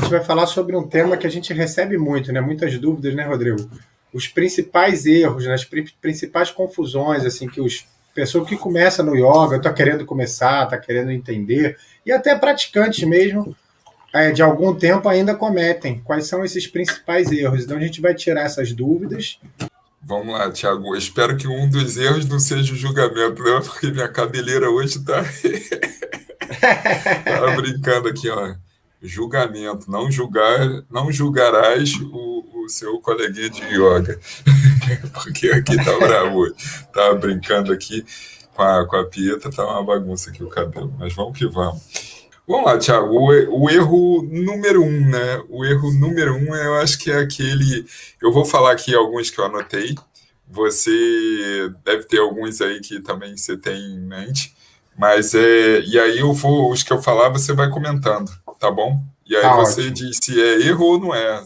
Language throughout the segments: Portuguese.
gente vai falar sobre um tema que a gente recebe muito, né? Muitas dúvidas, né, Rodrigo? Os principais erros, né? As principais confusões, assim, que os pessoas que começam no yoga, está querendo começar, está querendo entender, e até praticantes mesmo, de algum tempo ainda cometem. Quais são esses principais erros? Então a gente vai tirar essas dúvidas. Vamos lá, Thiago. Eu espero que um dos erros não seja o julgamento, né? Porque minha cabeleira hoje tá. Tava brincando aqui, ó. Julgamento. Não julgarás o seu coleguinha de yoga. Porque aqui tá bravo hoje. Tava brincando aqui com a Pieta, tá uma bagunça aqui o cabelo. Mas vamos que vamos. Vamos lá, Thiago. O erro número um, né? O erro número um, eu acho que é aquele. Eu vou falar aqui alguns que eu anotei. Você deve ter alguns aí que também você tem em mente. Mas e aí os que eu falar, você vai comentando, tá bom? E aí Tá você ótimo. diz se é erro ou não é.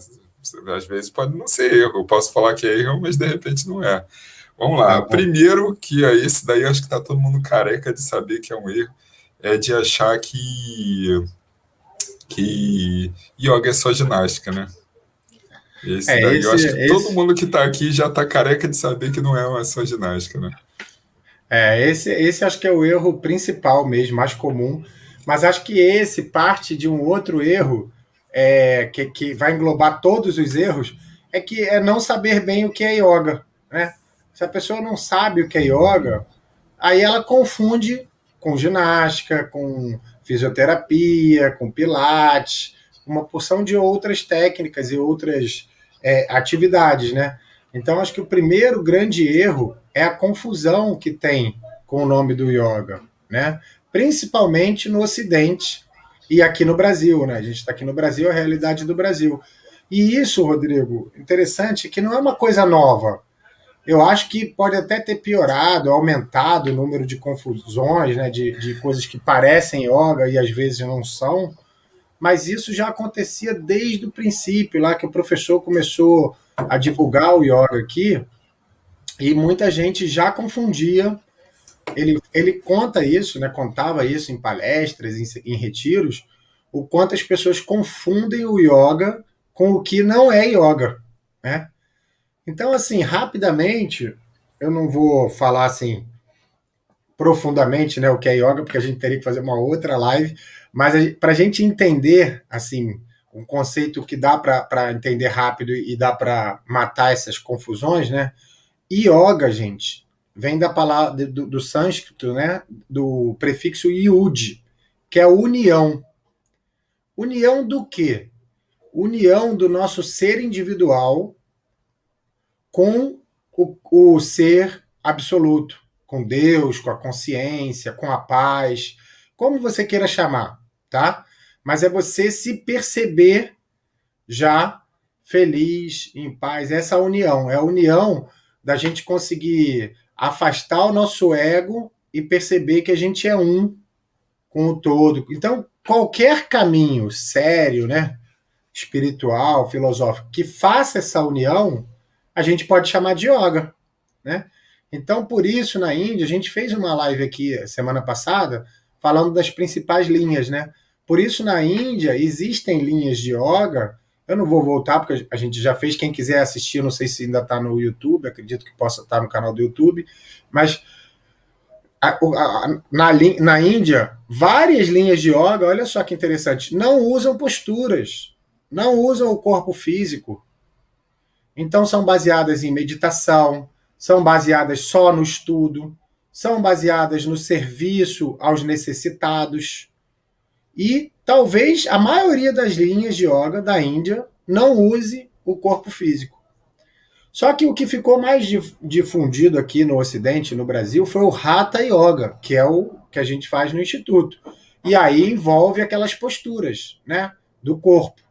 Às vezes pode não ser erro. Eu posso falar que é erro, mas de repente não é. Vamos Tá lá. bom. Primeiro, que é esse daí, acho que tá todo mundo careca de saber que é um erro, é de achar que yoga é só ginástica, né? Esse É, daí, eu esse, acho que todo esse, mundo que tá aqui já tá careca de saber que não é uma só ginástica, né? esse acho que é o erro principal mesmo, mais comum. Mas acho que esse parte de um outro erro que vai englobar todos os erros, é que é não saber bem o que é yoga, né? Se a pessoa não sabe o que é yoga, aí ela confunde com ginástica, com fisioterapia, com pilates, uma porção de outras técnicas e outras atividades, né? Então, acho que o primeiro grande erro é a confusão que tem com o nome do yoga, né? Principalmente no Ocidente e aqui no Brasil, né? A gente está aqui no Brasil, a realidade do Brasil. E isso, Rodrigo, interessante, que não é uma coisa nova. Eu acho que pode até ter piorado, aumentado o número de confusões, né, de coisas que parecem yoga e às vezes não são, mas isso já acontecia desde o princípio, lá que o professor começou a divulgar o yoga aqui, e muita gente já confundia. Ele conta isso, né, contava isso em palestras, em retiros, o quanto as pessoas confundem o yoga com o que não é yoga, né? Então, assim, rapidamente, eu não vou falar assim profundamente, né, o que é yoga, porque a gente teria que fazer uma outra live, mas para a gente entender, assim, um conceito que dá para entender rápido e dá para matar essas confusões, né? Yoga, gente, vem da palavra do sânscrito, né? Do prefixo yud, que é união. União do quê? União do nosso ser individual com o ser absoluto, com Deus, com a consciência, com a paz, como você queira chamar, tá? Mas é você se perceber já feliz, em paz. Essa união, é a união da gente conseguir afastar o nosso ego e perceber que a gente é um com o todo. Então, qualquer caminho sério, né, espiritual, filosófico, que faça essa união, a gente pode chamar de yoga, né? Então, por isso, na Índia, a gente fez uma live aqui semana passada falando das principais linhas, né? Por isso, na Índia, existem linhas de yoga. Eu não vou voltar, porque a gente já fez. Quem quiser assistir, não sei se ainda está no YouTube, acredito que possa estar no canal do YouTube, mas na Índia, várias linhas de yoga, olha só que interessante, não usam posturas, não usam o corpo físico. Então são baseadas em meditação, são baseadas só no estudo, são baseadas no serviço aos necessitados. E talvez a maioria das linhas de yoga da Índia não use o corpo físico. Só que o que ficou mais difundido aqui no Ocidente, no Brasil, foi o Hatha Yoga, que é o que a gente faz no Instituto. E aí envolve aquelas posturas, né, do corpo.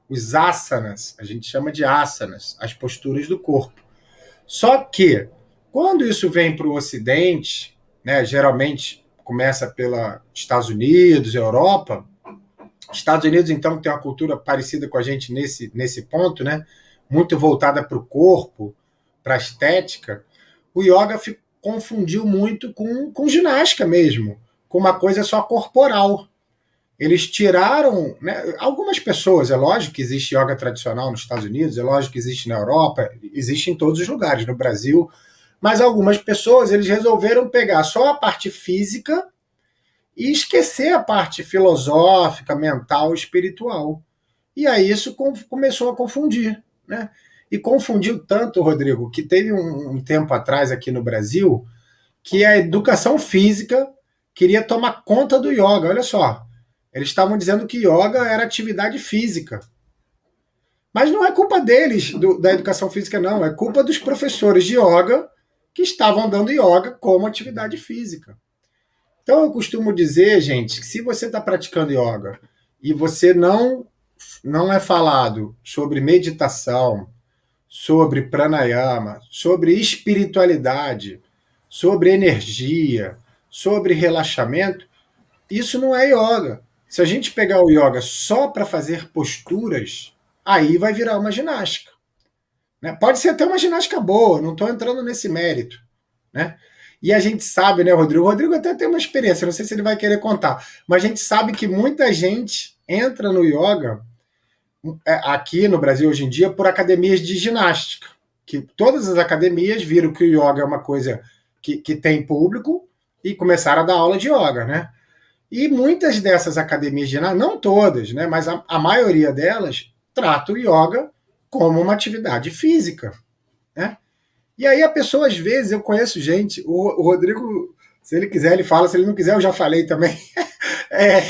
Os asanas, a gente chama de asanas, as posturas do corpo. Só que, quando isso vem para o Ocidente, né, geralmente começa pelos Estados Unidos, Europa. Estados Unidos, então, tem uma cultura parecida com a gente nesse ponto, né? Muito voltada para o corpo, para a estética. O yoga confundiu muito com ginástica mesmo, com uma coisa só corporal. Eles tiraram, né, algumas pessoas, é lógico que existe yoga tradicional nos Estados Unidos, é lógico que existe na Europa, existe em todos os lugares, no Brasil, mas algumas pessoas eles resolveram pegar só a parte física e esquecer a parte filosófica, mental, espiritual. E aí isso começou a confundir, né? E confundiu tanto, Rodrigo, que teve um tempo atrás aqui no Brasil que a educação física queria tomar conta do yoga. Olha só, eles estavam dizendo que yoga era atividade física. Mas não é culpa deles, da educação física, não. É culpa dos professores de yoga que estavam dando yoga como atividade física. Então eu costumo dizer, gente, que se você está praticando yoga e você não é falado sobre meditação, sobre pranayama, sobre espiritualidade, sobre energia, sobre relaxamento, isso não é yoga. Se a gente pegar o yoga só para fazer posturas, aí vai virar uma ginástica. Né? Pode ser até uma ginástica boa, não estou entrando nesse mérito. Né? E a gente sabe, né, Rodrigo? O Rodrigo até tem uma experiência, não sei se ele vai querer contar, mas a gente sabe que muita gente entra no yoga aqui no Brasil hoje em dia por academias de ginástica. Que todas as academias viram que o yoga é uma coisa que tem público e começaram a dar aula de yoga, né? E muitas dessas academias de ginástica, não todas, né, mas a maioria delas, trata o yoga como uma atividade física, né? E aí a pessoa, às vezes, eu conheço gente, o Rodrigo, se ele quiser, ele fala, se ele não quiser, eu já falei também. É,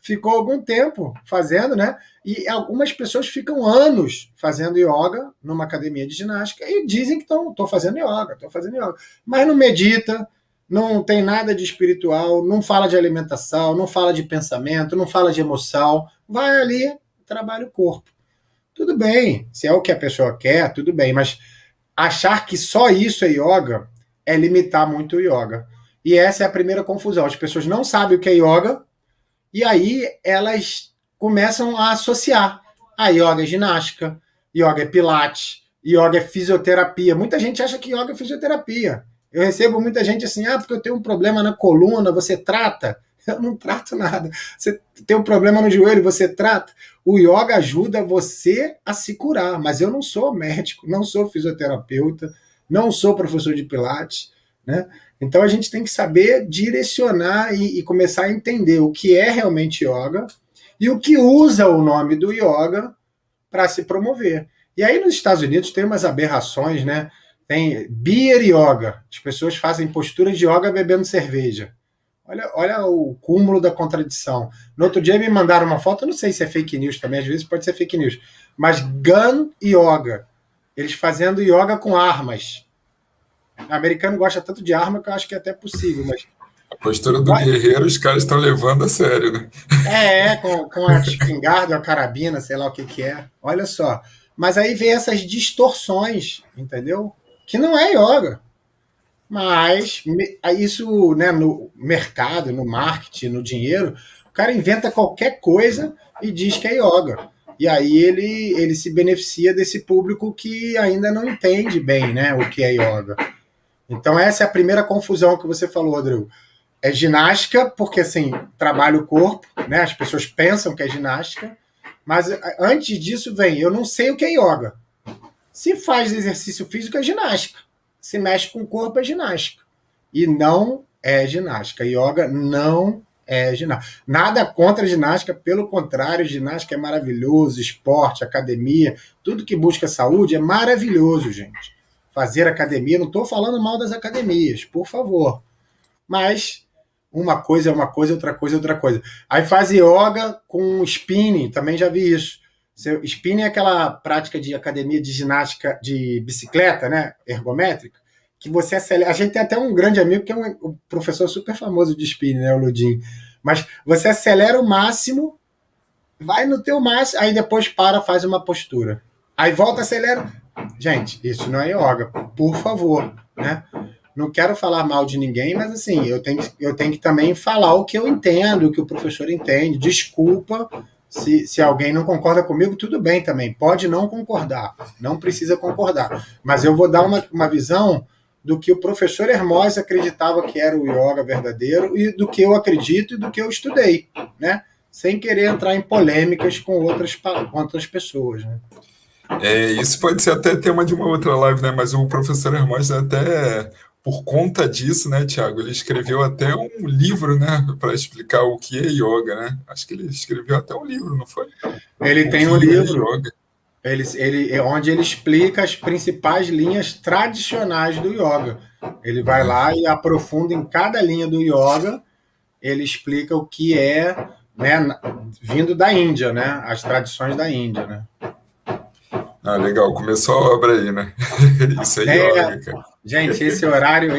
ficou algum tempo fazendo, né? E algumas pessoas ficam anos fazendo yoga numa academia de ginástica e dizem que estão fazendo yoga, mas não medita, não tem nada de espiritual, não fala de alimentação, não fala de pensamento, não fala de emoção, vai ali, trabalha o corpo. Tudo bem, se é o que a pessoa quer, tudo bem, mas achar que só isso é yoga é limitar muito o yoga. E essa é a primeira confusão. As pessoas não sabem o que é yoga e aí elas começam a associar. A yoga é ginástica, yoga é pilates, yoga é fisioterapia. Muita gente acha que yoga é fisioterapia. Eu recebo muita gente assim, porque eu tenho um problema na coluna, você trata? Eu não trato nada. Você tem um problema no joelho, você trata? O yoga ajuda você a se curar, mas eu não sou médico, não sou fisioterapeuta, não sou professor de pilates, né? Então a gente tem que saber direcionar e começar a entender o que é realmente yoga e o que usa o nome do yoga para se promover. E aí nos Estados Unidos tem umas aberrações, né? Tem beer yoga. As pessoas fazem posturas de yoga bebendo cerveja. Olha o cúmulo da contradição. No outro dia me mandaram uma foto, eu não sei se é fake news também, às vezes pode ser fake news, mas gun yoga. Eles fazendo yoga com armas. O americano gosta tanto de arma que eu acho que é até possível, mas... A postura do guerreiro os caras estão levando a sério, né? Com a espingarda, a carabina, sei lá o que é. Olha só. Mas aí vem essas distorções, entendeu? Que não é yoga. Mas isso, né, no mercado, no marketing, no dinheiro, o cara inventa qualquer coisa e diz que é yoga. E aí ele se beneficia desse público que ainda não entende bem, né, o que é yoga. Então essa é a primeira confusão que você falou, Rodrigo. É ginástica, porque assim, trabalha o corpo, né? As pessoas pensam que é ginástica, mas antes disso vem, eu não sei o que é yoga. Se faz exercício físico, é ginástica. Se mexe com o corpo, é ginástica. E não é ginástica. Yoga não é ginástica. Nada contra a ginástica, pelo contrário, ginástica é maravilhoso, esporte, academia, tudo que busca saúde é maravilhoso, gente. Fazer academia, não estou falando mal das academias, por favor. Mas uma coisa é uma coisa, outra coisa é outra coisa. Aí faz yoga com spinning, também já vi isso. Spinning é aquela prática de academia de ginástica de bicicleta, né, ergométrica, que você acelera. A gente tem até um grande amigo que é um professor super famoso de spinning, né, o Ludin. Mas você acelera o máximo, vai no teu máximo, aí depois para, faz uma postura. Aí volta, acelera. Gente, isso não é yoga, por favor, né? Não quero falar mal de ninguém, mas assim, eu tenho que também falar o que eu entendo, o que o professor entende. Desculpa se alguém não concorda comigo, tudo bem também. Pode não concordar, não precisa concordar. Mas eu vou dar uma visão do que o professor Hermógenes acreditava que era o yoga verdadeiro e do que eu acredito e do que eu estudei, né? sem querer entrar em polêmicas com outras pessoas, né? Isso pode ser até tema de uma outra live, né? Mas o professor Hermógenes até por conta disso, né, Tiago, ele escreveu até um livro, né, para explicar o que é yoga, né? Acho que ele escreveu até um livro, não foi? Ele O tem um que é livro yoga. onde ele explica as principais linhas tradicionais do yoga. Ele vai lá e aprofunda em cada linha do yoga, ele explica o que é, né, vindo da Índia, né, as tradições da Índia, né? Ah, legal, começou a obra aí, né? Isso é yoga, cara. Gente, esse horário,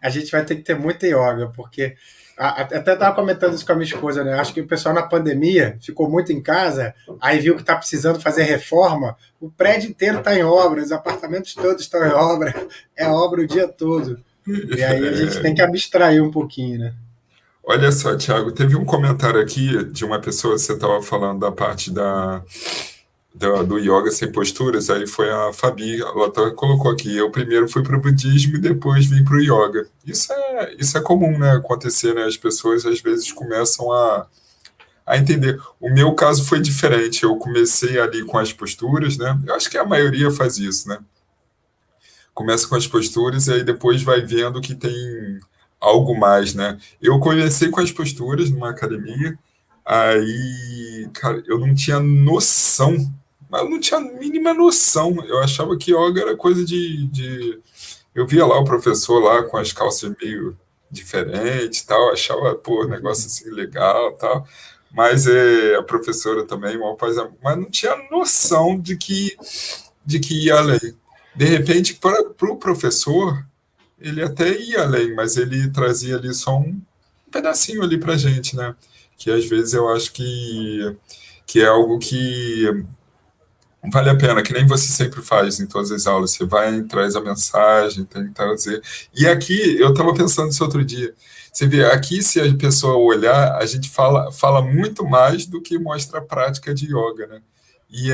a gente vai ter que ter muita yoga, porque até estava comentando isso com a minha esposa, né? Acho que o pessoal na pandemia ficou muito em casa, aí viu que está precisando fazer reforma, o prédio inteiro está em obra, os apartamentos todos estão em obra, é obra o dia todo. E aí a gente tem que abstrair um pouquinho, né? Olha só, Tiago, teve um comentário aqui de uma pessoa, você estava falando da parte do yoga sem posturas, aí foi a Fabi, ela colocou aqui, eu primeiro fui para o budismo e depois vim para o yoga. Isso é comum, né, acontecer, né, as pessoas às vezes começam a entender. O meu caso foi diferente, eu comecei ali com as posturas, né, eu acho que a maioria faz isso, né, começa com as posturas e aí depois vai vendo que tem algo mais, né. Eu comecei com as posturas numa academia, aí, cara, eu não tinha noção, mas eu não tinha a mínima noção. Eu achava que yoga era coisa de. Eu via lá o professor lá com as calças meio diferentes e tal, achava, pô, negócio assim legal e tal. Mas a professora também, mas não tinha noção de que ia além. De repente, para o professor, ele até ia além, mas ele trazia ali só um pedacinho ali para gente, né? Que às vezes eu acho que é algo que vale a pena, que nem você sempre faz em todas as aulas. Você vai, traz a mensagem, tem que trazer. E aqui, eu estava pensando isso outro dia. Você vê, aqui, se a pessoa olhar, a gente fala muito mais do que mostra a prática de yoga, né? E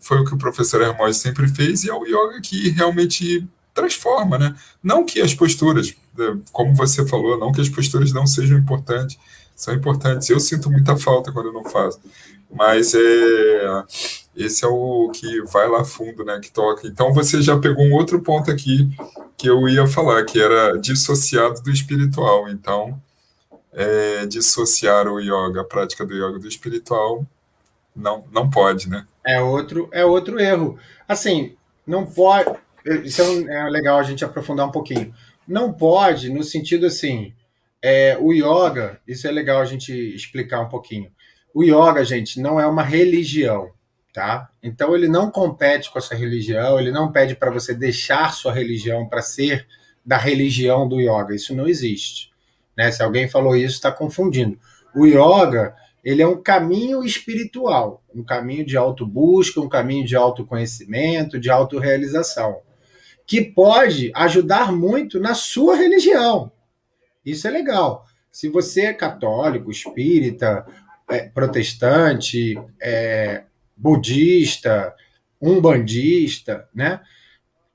foi o que o professor Hermógenes sempre fez, e é o yoga que realmente transforma, né? Não que as posturas, como você falou, não que as posturas não sejam importantes, são importantes. Eu sinto muita falta quando eu não faço. Mas esse é o que vai lá fundo, né? Que toca. Então você já pegou um outro ponto aqui que eu ia falar, que era dissociado do espiritual. Então, dissociar o yoga, a prática do yoga do espiritual, não pode, né? É outro erro. Assim, não pode. Isso é legal a gente aprofundar um pouquinho. Não pode, no sentido assim, o yoga, isso é legal a gente explicar um pouquinho. O yoga, gente, não é uma religião, tá? Então ele não compete com a sua religião, ele não pede para você deixar sua religião para ser da religião do yoga. Isso não existe, né? Se alguém falou isso, está confundindo. O yoga, ele é um caminho espiritual, um caminho de autobusca, um caminho de autoconhecimento, de autorrealização, que pode ajudar muito na sua religião. Isso é legal. Se você é católico, espírita, protestante, budista, umbandista, né?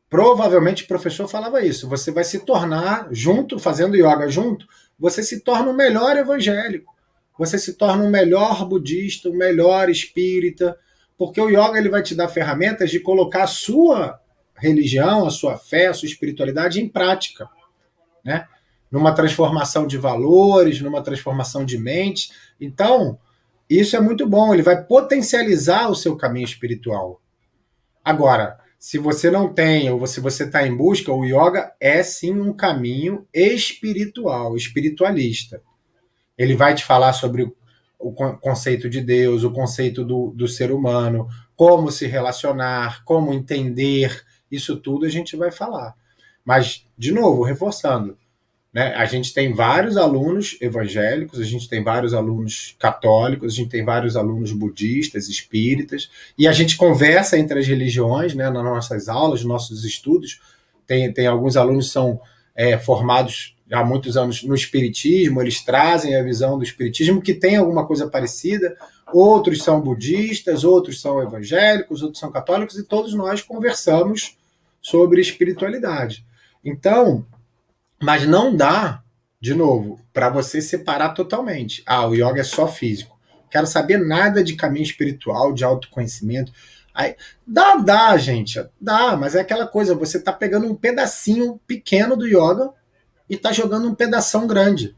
Provavelmente o professor falava isso. Você vai se tornar, junto, fazendo yoga junto, você se torna um melhor evangélico. Você se torna um melhor budista, um melhor espírita, porque o yoga ele vai te dar ferramentas de colocar a sua religião, a sua fé, a sua espiritualidade em prática, né? Numa transformação de valores, numa transformação de mente. Então, isso é muito bom, ele vai potencializar o seu caminho espiritual. Agora, se você não tem, ou se você está em busca, o yoga é sim um caminho espiritual, espiritualista. Ele vai te falar sobre o conceito de Deus, o conceito do ser humano, como se relacionar, como entender, isso tudo a gente vai falar. Mas, de novo, reforçando, né? A gente tem vários alunos evangélicos, a gente tem vários alunos católicos, a gente tem vários alunos budistas, espíritas, e a gente conversa entre as religiões, né, nas nossas aulas, nos nossos estudos. Tem alguns alunos que são formados há muitos anos no espiritismo, eles trazem a visão do espiritismo, que tem alguma coisa parecida, outros são budistas, outros são evangélicos, outros são católicos, e todos nós conversamos sobre espiritualidade. Então, mas não dá de novo, para você separar totalmente. Ah, o yoga é só físico. Quero saber nada de caminho espiritual, de autoconhecimento. Aí, dá, gente, dá, mas é aquela coisa, você tá pegando um pedacinho pequeno do yoga e tá jogando um pedação grande.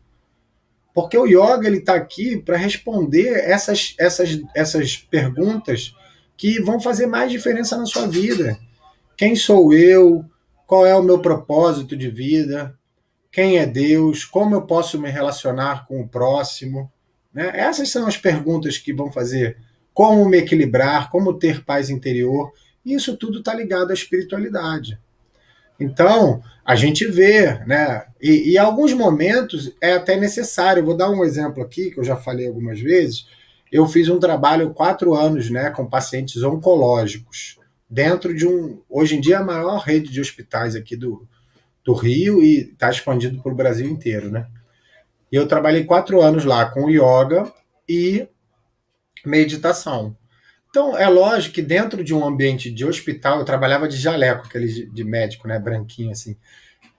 Porque o yoga ele tá aqui para responder essas perguntas que vão fazer mais diferença na sua vida. Quem sou eu? Qual é o meu propósito de vida? Quem é Deus? Como eu posso me relacionar com o próximo? Né? Essas são as perguntas que vão fazer como me equilibrar, como ter paz interior. E isso tudo está ligado à espiritualidade. Então, a gente vê, né? E em alguns momentos é até necessário. Eu vou dar um exemplo aqui, que eu já falei algumas vezes. Eu fiz um trabalho 4 anos, né, com pacientes oncológicos, dentro de hoje em dia, a maior rede de hospitais aqui do Rio e está expandido para o Brasil inteiro, né? E eu trabalhei 4 anos lá com yoga e meditação. Então, é lógico que dentro de um ambiente de hospital, eu trabalhava de jaleco, aquele de médico, né, branquinho assim.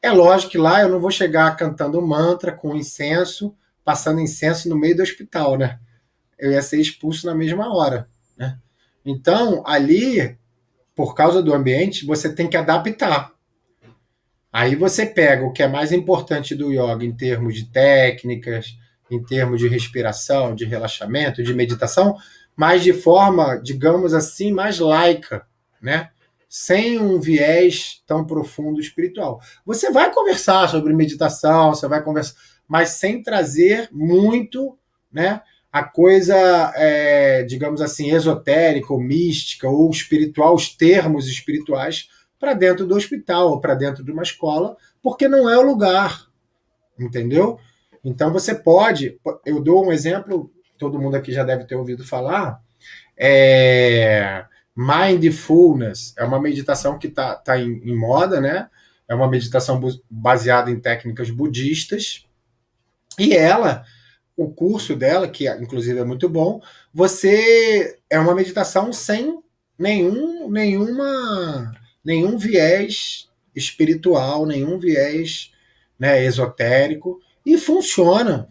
É lógico que lá eu não vou chegar cantando mantra com incenso, passando incenso no meio do hospital, né? Eu ia ser expulso na mesma hora, né? Então, ali, por causa do ambiente, você tem que adaptar. Aí você pega o que é mais importante do yoga em termos de técnicas, em termos de respiração, de relaxamento, de meditação, mas de forma, digamos assim, mais laica, né? Sem um viés tão profundo espiritual. Você vai conversar sobre meditação, você vai conversar, mas sem trazer muito, né? A coisa, digamos assim, esotérica, ou mística, ou espiritual, os termos espirituais para dentro do hospital ou para dentro de uma escola, porque não é o lugar, entendeu? Então você pode, eu dou um exemplo, todo mundo aqui já deve ter ouvido falar, Mindfulness, é uma meditação que tá em moda, né? É uma meditação baseada em técnicas budistas, e ela, o curso dela, que inclusive é muito bom, você é uma meditação sem nenhum viés espiritual, nenhum viés, né, esotérico, e funciona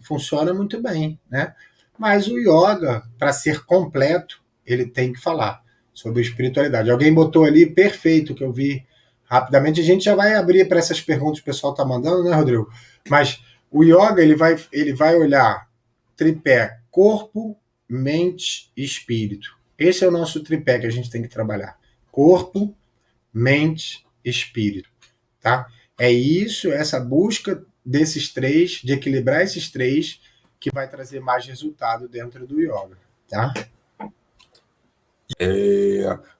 muito bem, né? Mas o yoga, para ser completo, ele tem que falar sobre espiritualidade. Alguém botou ali, perfeito, que eu vi rapidamente. A gente já vai abrir para essas perguntas que o pessoal está mandando, né, Rodrigo? Mas o yoga ele vai olhar tripé corpo, mente e espírito. Esse é o nosso tripé que a gente tem que trabalhar. Corpo, mente, espírito, tá? É isso, essa busca desses três, de equilibrar esses três, que vai trazer mais resultado dentro do yoga, tá?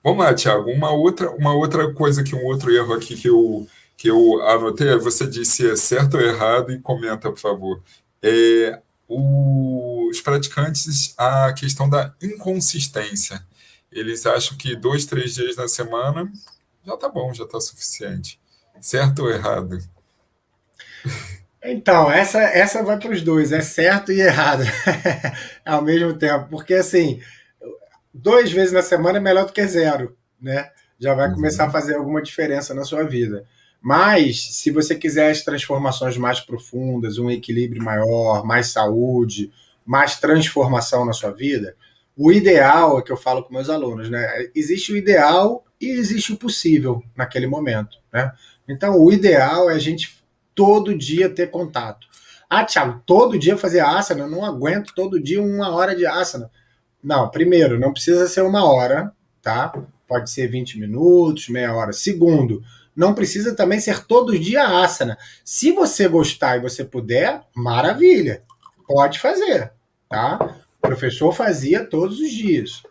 Vamos lá, Thiago. Uma outra coisa um outro erro aqui que eu anotei, você disse certo ou errado e comenta, por favor. Os praticantes, a questão da inconsistência. Eles acham que 2, 3 dias na semana já tá bom, já tá suficiente. Certo ou errado? Então, essa vai para os dois, é certo e errado ao mesmo tempo, porque assim, 2 vezes na semana é melhor do que zero, né? Já vai começar a Uhum. fazer alguma diferença na sua vida. Mas, se você quiser as transformações mais profundas, um equilíbrio maior, mais saúde, mais transformação na sua vida, o ideal é que eu falo com meus alunos, né? Existe o ideal e existe o possível naquele momento, né? Então, o ideal é a gente todo dia ter contato. Ah, Thiago, todo dia fazer asana? Eu não aguento todo dia 1 hora de asana. Não, primeiro, não precisa ser 1 hora, tá? Pode ser 20 minutos, meia hora. Segundo, não precisa também ser todo dia asana. Se você gostar e você puder, maravilha. Pode fazer, tá? O professor fazia todos os dias.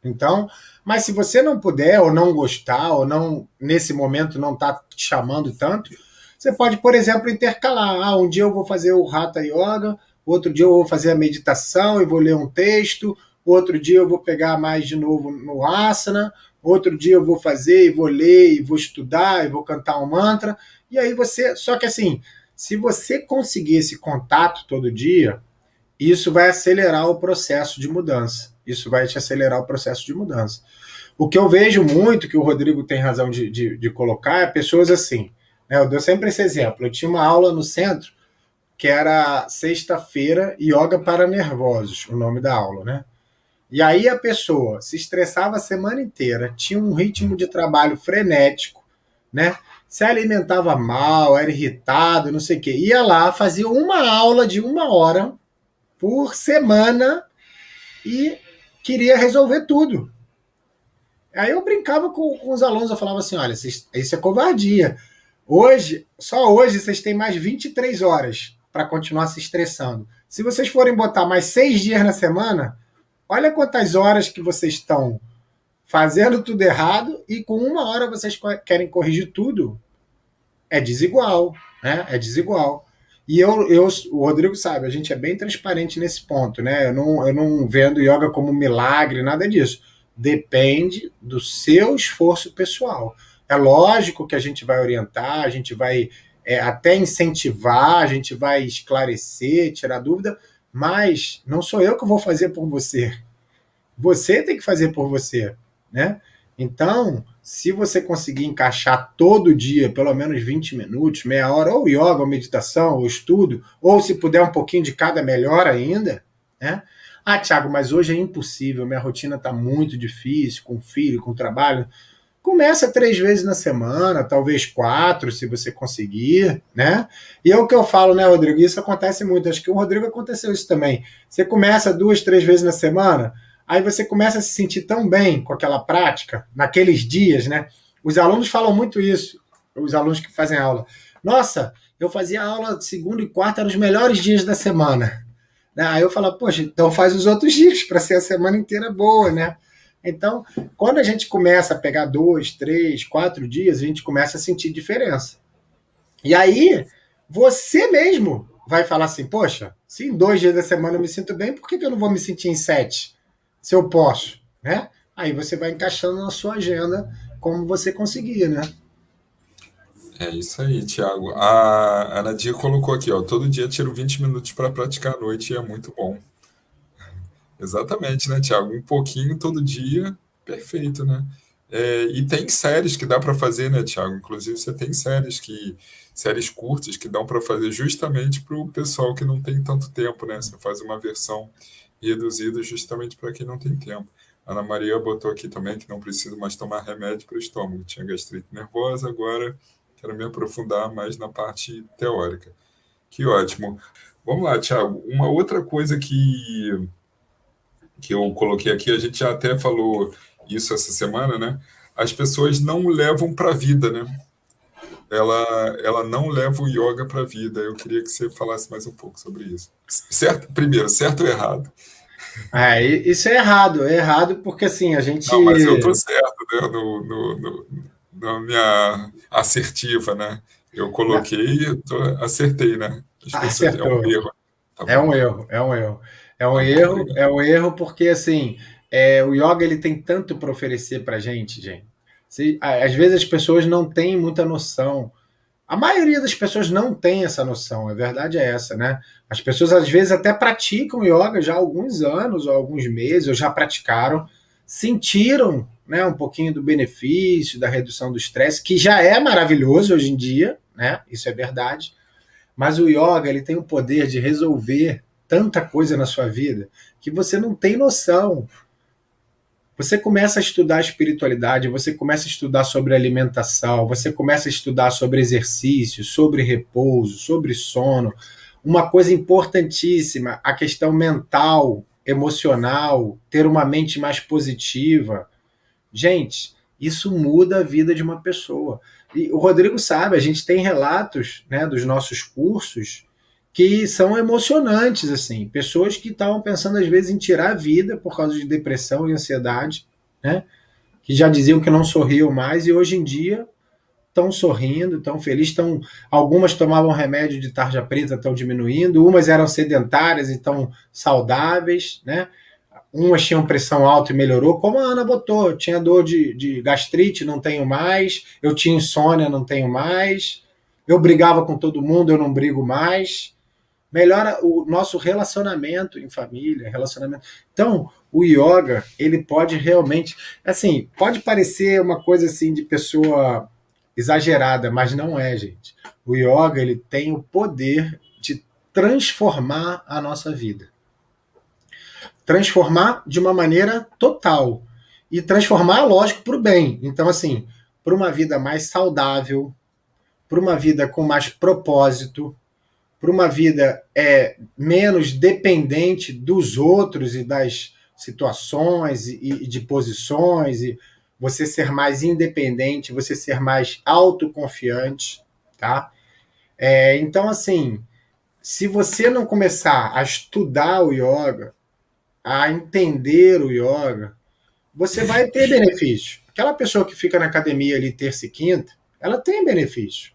Então, mas se você não puder, ou não gostar, ou não, nesse momento não está te chamando tanto, você pode, por exemplo, intercalar. Ah, um dia eu vou fazer o Hatha Yoga, outro dia eu vou fazer a meditação e vou ler um texto, outro dia eu vou pegar mais de novo no asana, outro dia eu vou fazer e vou ler e vou estudar e vou cantar um mantra. E aí você. Só que assim, se você conseguir esse contato todo dia, isso vai acelerar o processo de mudança. Isso vai te acelerar o processo de mudança. O que eu vejo muito, que o Rodrigo tem razão de colocar, é pessoas assim. Né? Eu dou sempre esse exemplo. Eu tinha uma aula no centro que era sexta-feira, yoga para nervosos, o nome da aula, né? E aí a pessoa se estressava a semana inteira, tinha um ritmo de trabalho frenético, né? Se alimentava mal, era irritado, não sei o quê. Ia lá, fazia uma aula de 1 hora por semana e queria resolver tudo. Aí eu brincava com os alunos, eu falava assim, olha, isso é covardia. Hoje, só hoje, vocês têm mais 23 horas para continuar se estressando. Se vocês forem botar mais 6 dias na semana, olha quantas horas que vocês estão fazendo tudo errado e com 1 hora vocês querem corrigir tudo. É desigual, né? É desigual. E o Rodrigo sabe, a gente é bem transparente nesse ponto, né? Eu não vendo yoga como milagre, nada disso. Depende do seu esforço pessoal. É lógico que a gente vai orientar, a gente vai até incentivar, a gente vai esclarecer, tirar dúvida, mas não sou eu que vou fazer por você. Você tem que fazer por você, né? Então, se você conseguir encaixar todo dia, pelo menos 20 minutos, meia hora, ou yoga, ou meditação, ou estudo, ou se puder um pouquinho de cada, melhor ainda, né? Ah, Thiago, mas hoje é impossível, minha rotina está muito difícil, com filho, com trabalho. Começa 3 vezes na semana, talvez 4, se você conseguir, né? E é o que eu falo, né, Rodrigo? Isso acontece muito. Acho que o Rodrigo aconteceu isso também. Você começa 2, 3 vezes na semana, aí você começa a se sentir tão bem com aquela prática, naqueles dias, né? Os alunos falam muito isso, os alunos que fazem aula. Nossa, eu fazia aula de segunda e quarta, eram os melhores dias da semana. Aí eu falo, poxa, então faz os outros dias, para ser a semana inteira boa, né? Então, quando a gente começa a pegar 2, 3, 4 dias, a gente começa a sentir diferença. E aí, você mesmo vai falar assim, poxa, se em 2 dias da semana eu me sinto bem, por que eu não vou me sentir em 7? Se eu posso, né? Aí você vai encaixando na sua agenda como você conseguir, né? É isso aí, Thiago. A Nadia colocou aqui, ó, todo dia tiro 20 minutos para praticar à noite e é muito bom. Exatamente, né, Thiago? Um pouquinho todo dia, perfeito, né? E tem séries que dá para fazer, né, Thiago? Inclusive, você tem séries curtas que dão para fazer justamente para o pessoal que não tem tanto tempo, né? Você faz uma versão reduzida justamente para quem não tem tempo. A Ana Maria botou aqui também que não preciso mais tomar remédio para o estômago. Tinha gastrite nervosa, agora quero me aprofundar mais na parte teórica. Que ótimo. Vamos lá, Thiago. Uma outra coisa que eu coloquei aqui, a gente já até falou isso essa semana, né? As pessoas não levam para a vida, né? Ela não leva o yoga para a vida. Eu queria que você falasse mais um pouco sobre isso. Certo? Primeiro, certo ou errado? Isso é errado porque assim, a gente. Não, mas eu tô certo, né? Na minha assertiva, né? Eu coloquei e acertei, né? As pessoas, é um Acertou. erro. Tá É bom, um erro, é um erro. É um tá bom, erro, obrigado. é um erro porque assim, o yoga ele tem tanto para oferecer para gente, gente. Às vezes as pessoas não têm muita noção. A maioria das pessoas não tem essa noção, a verdade é essa, né? As pessoas às vezes até praticam yoga já há alguns anos, ou alguns meses, ou já praticaram, sentiram, né, um pouquinho do benefício, da redução do estresse, que já é maravilhoso hoje em dia, né? Isso é verdade. Mas o yoga ele tem o poder de resolver tanta coisa na sua vida que você não tem noção. Você começa a estudar espiritualidade, você começa a estudar sobre alimentação, você começa a estudar sobre exercício, sobre repouso, sobre sono. Uma coisa importantíssima, a questão mental, emocional, ter uma mente mais positiva. Gente, isso muda a vida de uma pessoa. E o Rodrigo sabe, a gente tem relatos, né, dos nossos cursos que são emocionantes, assim, pessoas que estavam pensando às vezes em tirar a vida por causa de depressão e ansiedade, né, que já diziam que não sorriam mais e hoje em dia estão sorrindo, estão felizes, algumas tomavam remédio de tarja preta, estão diminuindo, umas eram sedentárias e estão saudáveis, né? Umas tinham pressão alta e melhorou, como a Ana botou. Eu tinha dor de gastrite, não tenho mais. Eu tinha insônia, não tenho mais. Eu brigava com todo mundo, eu não brigo mais. Melhora o nosso relacionamento em família, relacionamento. Então, o yoga, ele pode realmente, assim, pode parecer uma coisa assim de pessoa exagerada, mas não é, gente. O yoga, ele tem o poder de transformar a nossa vida. Transformar de uma maneira total. E transformar, lógico, para o bem. Então, assim, para uma vida mais saudável, para uma vida com mais propósito, para uma vida menos dependente dos outros e das situações e de posições, e você ser mais independente, você ser mais autoconfiante, tá? Então, assim, se você não começar a estudar o yoga, a entender o yoga, você vai ter benefício. Aquela pessoa que fica na academia ali terça e quinta, ela tem benefício.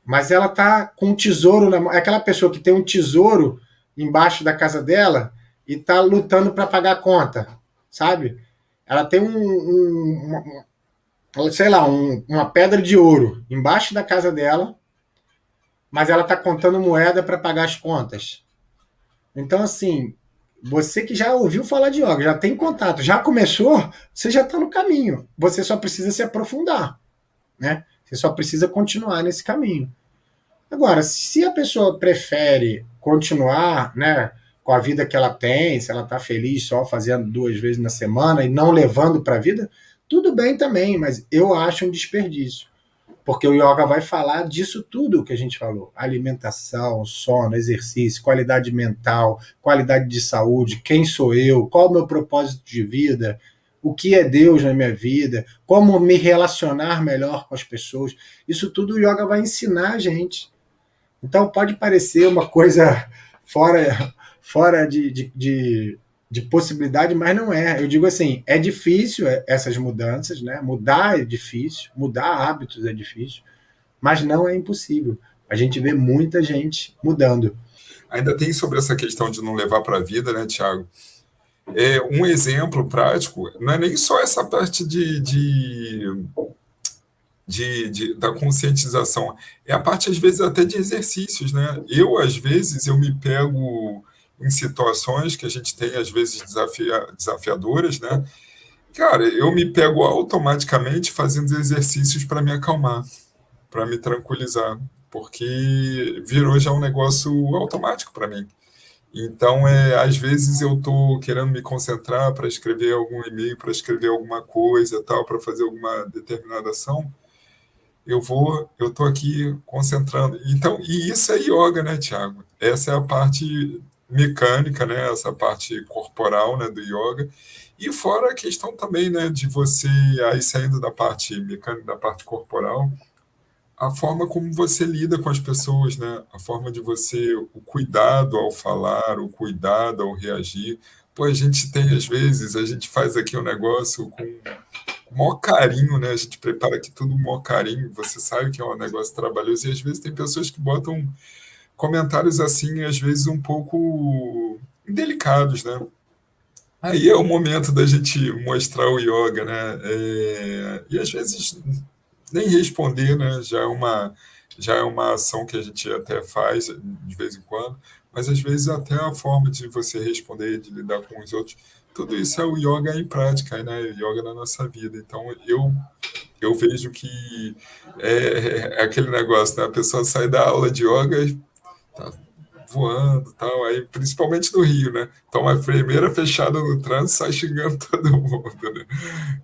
Mas ela tá com um tesouro na mão. É aquela pessoa que tem um tesouro embaixo da casa dela e tá lutando para pagar a conta, sabe? Ela tem uma pedra de ouro embaixo da casa dela, mas ela tá contando moeda para pagar as contas. Então, assim, você que já ouviu falar de yoga, já tem contato, já começou, você já está no caminho. Você só precisa se aprofundar, né? Você só precisa continuar nesse caminho. Agora, se a pessoa prefere continuar, né, com a vida que ela tem, se ela está feliz só fazendo 2 vezes na semana e não levando para a vida, tudo bem também, mas eu acho um desperdício. Porque o yoga vai falar disso tudo que a gente falou: alimentação, sono, exercício, qualidade mental, qualidade de saúde, quem sou eu, qual o meu propósito de vida, o que é Deus na minha vida, como me relacionar melhor com as pessoas. Isso tudo o yoga vai ensinar a gente. Então pode parecer uma coisa fora de possibilidade, mas não é. Eu digo assim, é difícil essas mudanças, né? Mudar é difícil, mudar hábitos é difícil, mas não é impossível. A gente vê muita gente mudando. Ainda tem sobre essa questão de não levar para a vida, né, Thiago? Um exemplo prático, não é nem só essa parte da conscientização, é a parte, às vezes, até de exercícios, né? Às vezes, eu me pego em situações que a gente tem, às vezes, desafiadoras, né? Cara, eu me pego automaticamente fazendo exercícios para me acalmar, para me tranquilizar, porque virou já um negócio automático para mim. Então, às vezes eu estou querendo me concentrar para escrever algum e-mail, para escrever alguma coisa, tal, para fazer alguma determinada ação, eu estou aqui concentrando. Então, e isso é yoga, né, Thiago? Essa é a parte mecânica, né, essa parte corporal, né, do yoga. E fora a questão também, né, de você, aí saindo da parte mecânica, da parte corporal, a forma como você lida com as pessoas, né? A forma de você, o cuidado ao falar, o cuidado ao reagir. Pô, a gente tem, às vezes, a gente faz aqui um negócio com o maior carinho, né? A gente prepara aqui tudo com o maior carinho, você sabe que é um negócio trabalhoso, e às vezes tem pessoas que botam comentários assim, às vezes um pouco indelicados, né? Aí é o momento da gente mostrar o yoga, né? E às vezes nem responder, né? Já é uma ação que a gente até faz de vez em quando, mas às vezes até a forma de você responder, de lidar com os outros, tudo isso é o yoga em prática, né? O yoga na nossa vida. Então eu vejo que é aquele negócio, né? A pessoa sai da aula de yoga e tá voando, tal, aí principalmente no Rio, né? Toma a primeira fechada no trânsito, sai xingando todo mundo, né?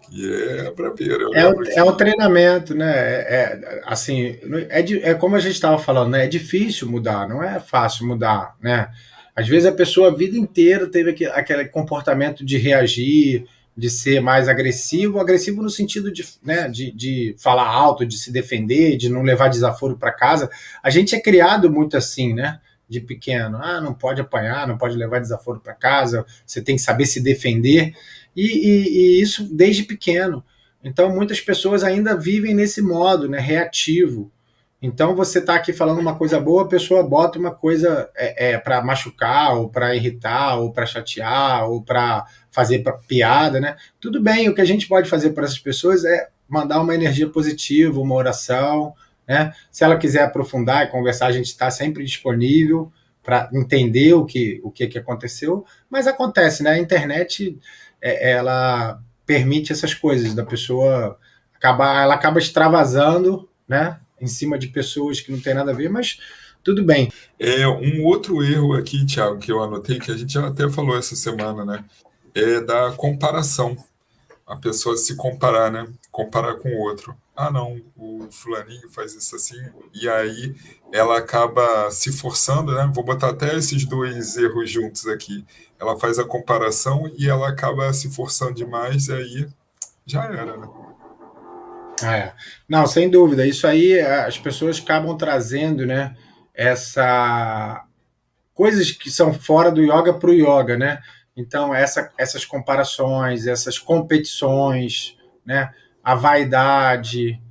Que é braveira. Eu lembro É um que treinamento, né? Assim, é como a gente estava falando, né? É difícil mudar, não é fácil mudar, né? Às vezes a pessoa a vida inteira teve aquele comportamento de reagir, de ser mais agressivo, agressivo no sentido de, né, de falar alto, de se defender, de não levar desaforo para casa. A gente é criado muito assim, né? De pequeno. Ah, não pode apanhar, não pode levar desaforo para casa, você tem que saber se defender. E isso desde pequeno. Então, muitas pessoas ainda vivem nesse modo, né, reativo. Então, você está aqui falando uma coisa boa, a pessoa bota uma coisa para machucar, ou para irritar, ou para chatear, ou para fazer piada, né? Tudo bem, o que a gente pode fazer para essas pessoas é mandar uma energia positiva, uma oração, né? Se ela quiser aprofundar e conversar, a gente está sempre disponível para entender o que aconteceu, mas acontece, né? A internet ela permite essas coisas da pessoa ela acaba extravasando, né, em cima de pessoas que não tem nada a ver, mas tudo bem. Um outro erro aqui, Thiago, que eu anotei, que a gente já até falou essa semana, né? É da comparação. A pessoa se comparar, né? Comparar com o outro. Ah, não, o fulaninho faz isso assim, e aí ela acaba se forçando, né? Vou botar até esses dois erros juntos aqui. Ela faz a comparação e ela acaba se forçando demais, e aí já era, né? Não, sem dúvida. Isso aí as pessoas acabam trazendo, né? Essa coisas que são fora do yoga para o yoga, né? Então essas comparações, essas competições, né? A vaidade,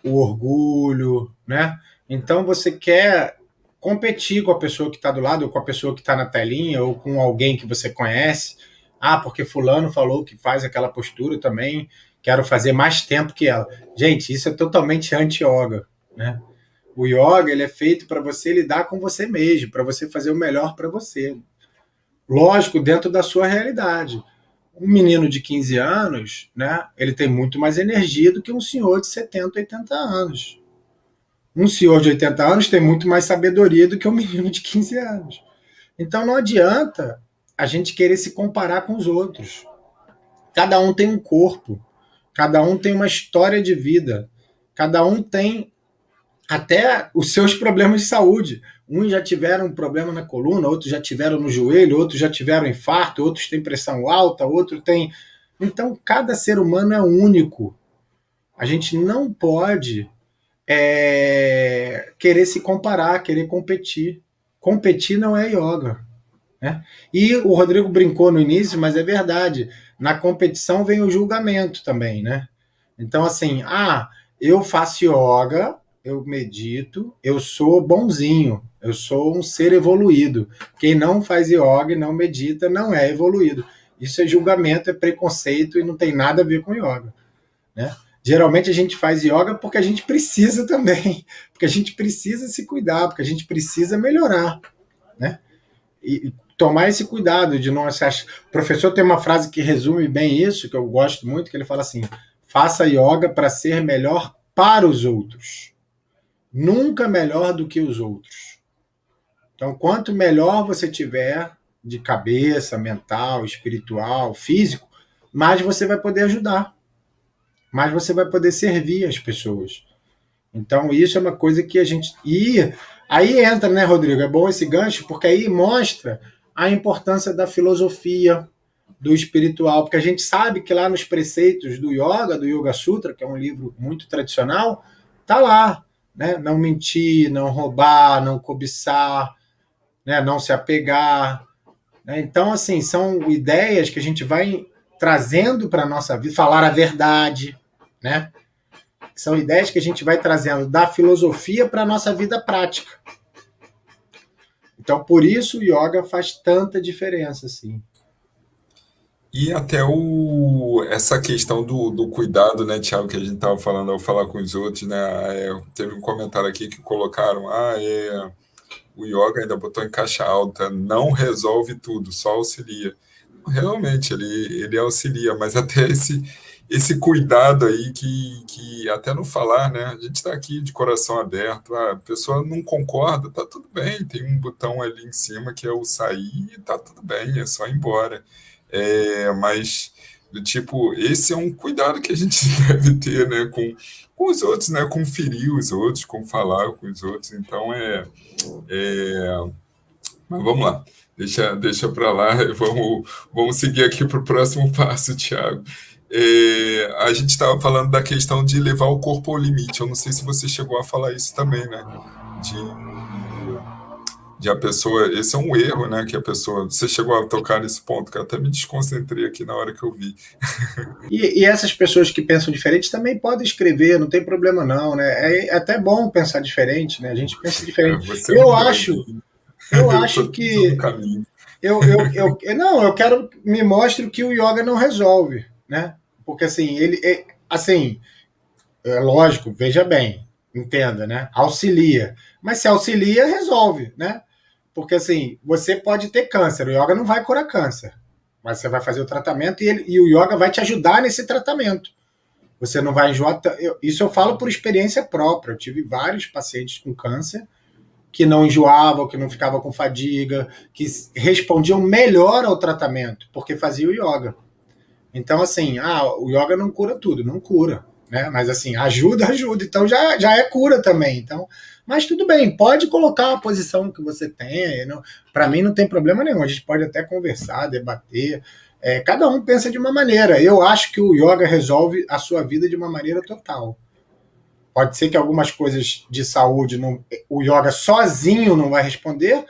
o orgulho, né? Então você quer competir com a pessoa que está do lado, ou com a pessoa que está na telinha, ou com alguém que você conhece. Ah, porque fulano falou que faz aquela postura também, quero fazer mais tempo que ela. Gente, isso é totalmente anti-yoga, né? O yoga ele é feito para você lidar com você mesmo, para você fazer o melhor para você. Lógico, dentro da sua realidade. Um menino de 15 anos, né, ele tem muito mais energia do que um senhor de 70, 80 anos. Um senhor de 80 anos tem muito mais sabedoria do que um menino de 15 anos. Então não adianta a gente querer se comparar com os outros. Cada um tem um corpo, cada um tem uma história de vida, cada um tem até os seus problemas de saúde. Uns já tiveram um problema na coluna, outros já tiveram no joelho, outros já tiveram infarto, outros têm pressão alta, outros têm. Então, cada ser humano é único. A gente não pode querer se comparar, querer competir. Competir não é yoga. Né? E o Rodrigo brincou no início, mas é verdade. Na competição vem o julgamento também, né? Então, assim, eu faço yoga, eu medito, eu sou bonzinho, eu sou um ser evoluído. Quem não faz yoga e não medita não é evoluído. Isso é julgamento, é preconceito e não tem nada a ver com yoga. Né? Geralmente a gente faz yoga porque a gente precisa também, porque a gente precisa se cuidar, porque a gente precisa melhorar. Né? E tomar esse cuidado de não achar. O professor tem uma frase que resume bem isso, que eu gosto muito, que ele fala assim: faça yoga para ser melhor para os outros, nunca melhor do que os outros. Então, quanto melhor você tiver de cabeça, mental, espiritual, físico, mais você vai poder ajudar, mais você vai poder servir as pessoas. Então, isso é uma coisa que a gente. E aí entra, né, Rodrigo? É bom esse gancho, porque aí mostra a importância da filosofia, do espiritual, porque a gente sabe que lá nos preceitos do Yoga Sutra, que é um livro muito tradicional, tá lá, né? Não mentir, não roubar, não cobiçar, né? Não se apegar. Né? Então, assim, são ideias que a gente vai trazendo para a nossa vida, falar a verdade, né? São ideias que a gente vai trazendo da filosofia para a nossa vida prática. Então, por isso o yoga faz tanta diferença, assim. E até essa questão do cuidado, né, Thiago, que a gente estava falando ao falar com os outros, né? Teve um comentário aqui que colocaram: o yoga ainda botou em caixa alta, não resolve tudo, só auxilia. Realmente, ele auxilia, mas até esse cuidado aí que até no falar, né? A gente está aqui de coração aberto, a pessoa não concorda, tá tudo bem, tem um botão ali em cima que é o sair, e tá tudo bem, é só ir embora. Mas, do tipo, esse é um cuidado que a gente deve ter, né, com os outros, né, com ferir os outros, com falar com os outros. Então, mas vamos lá, deixa para lá, vamos seguir aqui para o próximo passo, Thiago. A gente estava falando da questão de levar o corpo ao limite. Eu não sei se você chegou a falar isso também, né? De a pessoa, esse é um erro, né? Que a pessoa, você chegou a tocar nesse ponto, que eu até me desconcentrei aqui na hora que eu vi. E essas pessoas que pensam diferente também podem escrever, não tem problema não, né? É até bom pensar diferente, né? A gente pensa diferente. Você é um eu acho que no caminho. eu quero me mostre que o yoga não resolve, né? Porque assim, é lógico, veja bem, entenda, né? Auxilia. Mas se auxilia, resolve, né? Porque assim, você pode ter câncer, o yoga não vai curar câncer. Mas você vai fazer o tratamento e o yoga vai te ajudar nesse tratamento. Você não vai enjoar. Isso eu falo por experiência própria. Eu tive vários pacientes com câncer que não enjoavam, que não ficava com fadiga, que respondiam melhor ao tratamento, porque fazia o yoga. Então, assim, o yoga não cura tudo, não cura, né? Mas assim, ajuda, ajuda. Então já é cura também. Então, mas tudo bem, pode colocar a posição que você tem. Para mim não tem problema nenhum. A gente pode até conversar, debater. Cada um pensa de uma maneira. Eu acho que o yoga resolve a sua vida de uma maneira total. Pode ser que algumas coisas de saúde o yoga sozinho não vai responder,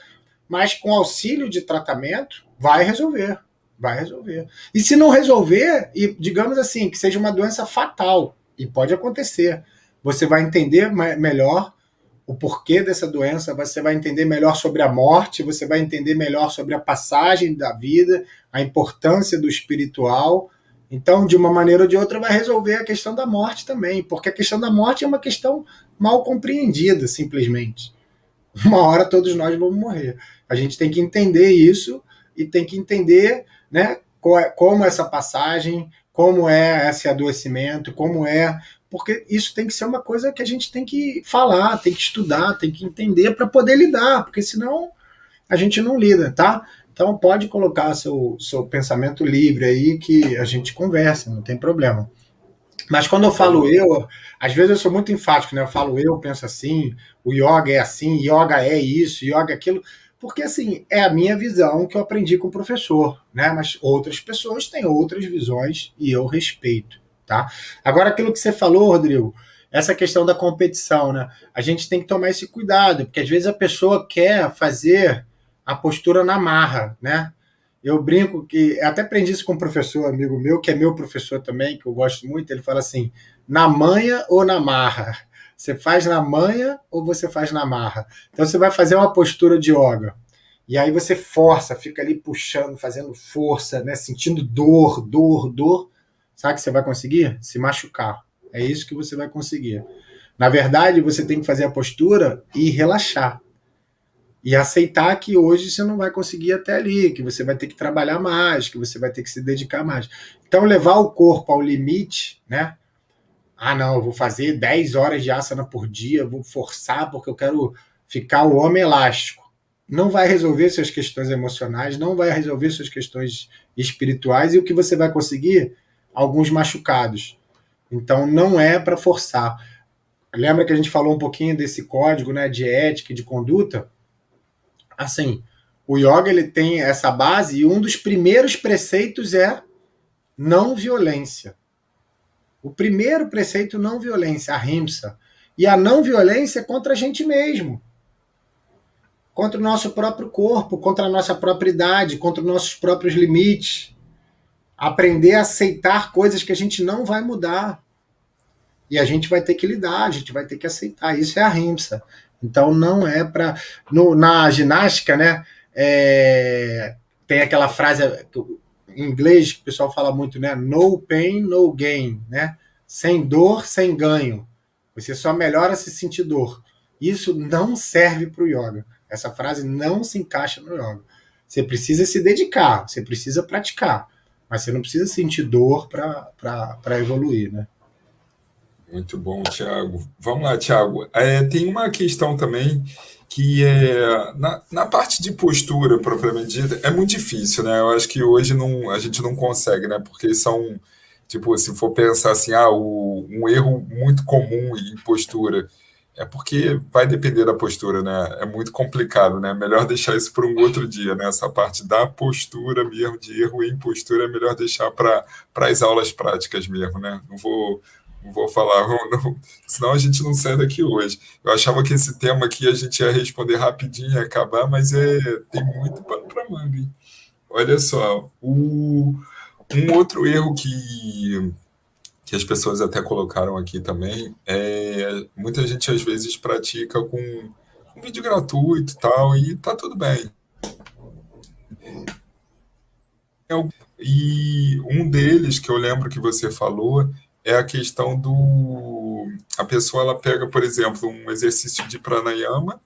mas com auxílio de tratamento vai resolver. Vai resolver. E se não resolver, e digamos assim, que seja uma doença fatal, e pode acontecer, você vai entender melhor o porquê dessa doença, você vai entender melhor sobre a morte, você vai entender melhor sobre a passagem da vida, a importância do espiritual. Então, de uma maneira ou de outra, vai resolver a questão da morte também, porque a questão da morte é uma questão mal compreendida, simplesmente. Uma hora todos nós vamos morrer. A gente tem que entender isso e tem que entender, né, como essa passagem, como é esse adoecimento, como é. Porque isso tem que ser uma coisa que a gente tem que falar, tem que estudar, tem que entender para poder lidar, porque senão a gente não lida, tá? Então pode colocar seu pensamento livre aí que a gente conversa, não tem problema. Mas quando eu falo eu, às vezes eu sou muito enfático, né? Eu falo eu, penso assim, o yoga é assim, yoga é isso, yoga é aquilo, porque assim, é a minha visão que eu aprendi com o professor, né? Mas outras pessoas têm outras visões e eu respeito, tá? Agora aquilo que você falou, Rodrigo, essa questão da competição, né? A gente tem que tomar esse cuidado, porque às vezes a pessoa quer fazer a postura na marra, né? Eu brinco que até aprendi isso com um professor amigo meu, que é meu professor também, que eu gosto muito. Ele fala assim: na manha ou na marra? Você faz na manha ou você faz na marra? Então você vai fazer uma postura de yoga. E aí você força, fica ali puxando, fazendo força, né? Sentindo dor, dor, dor. Sabe o que você vai conseguir? Se machucar. É isso que você vai conseguir. Na verdade, você tem que fazer a postura e relaxar. E aceitar que hoje você não vai conseguir ir até ali, que você vai ter que trabalhar mais, que você vai ter que se dedicar mais. Então, levar o corpo ao limite, né? Não, eu vou fazer 10 horas de asana por dia, vou forçar porque eu quero ficar o homem elástico. Não vai resolver suas questões emocionais, não vai resolver suas questões espirituais, e o que você vai conseguir? Alguns machucados. Então, não é para forçar. Lembra que a gente falou um pouquinho desse código, né, de ética e de conduta? Assim, o yoga ele tem essa base e um dos primeiros preceitos é não violência. O primeiro preceito, não violência, a ahimsa. E a não violência é contra a gente mesmo. Contra o nosso próprio corpo, contra a nossa própria idade, contra os nossos próprios limites. Aprender a aceitar coisas que a gente não vai mudar. E a gente vai ter que lidar, a gente vai ter que aceitar. Isso é a ahimsa. Então não é para. Na ginástica, né? Tem aquela frase em inglês que o pessoal fala muito, né? No pain, no gain, né? Sem dor, sem ganho. Você só melhora se sentir dor. Isso não serve para o yoga. Essa frase não se encaixa no yoga. Você precisa se dedicar, você precisa praticar, mas você não precisa sentir dor para evoluir, né? Muito bom, Thiago. Vamos lá, Thiago. Tem uma questão também que na parte de postura, propriamente dita, é muito difícil, né? Eu acho que hoje a gente não consegue, né? Porque são, tipo, se for pensar assim, um erro muito comum em postura, é porque vai depender da postura, né? É muito complicado, né? Melhor deixar isso para um outro dia, né? Essa parte da postura mesmo, de erro em postura, é melhor deixar para as aulas práticas mesmo, né? Não vou falar, senão a gente não sai daqui hoje. Eu achava que esse tema aqui a gente ia responder rapidinho e acabar, mas tem muito pano para manga, hein? Olha só, um outro erro que as pessoas até colocaram aqui também muita gente às vezes pratica com um vídeo gratuito e tal, e tá tudo bem. E um deles que eu lembro que você falou é a questão a pessoa ela pega, por exemplo, um exercício de pranayama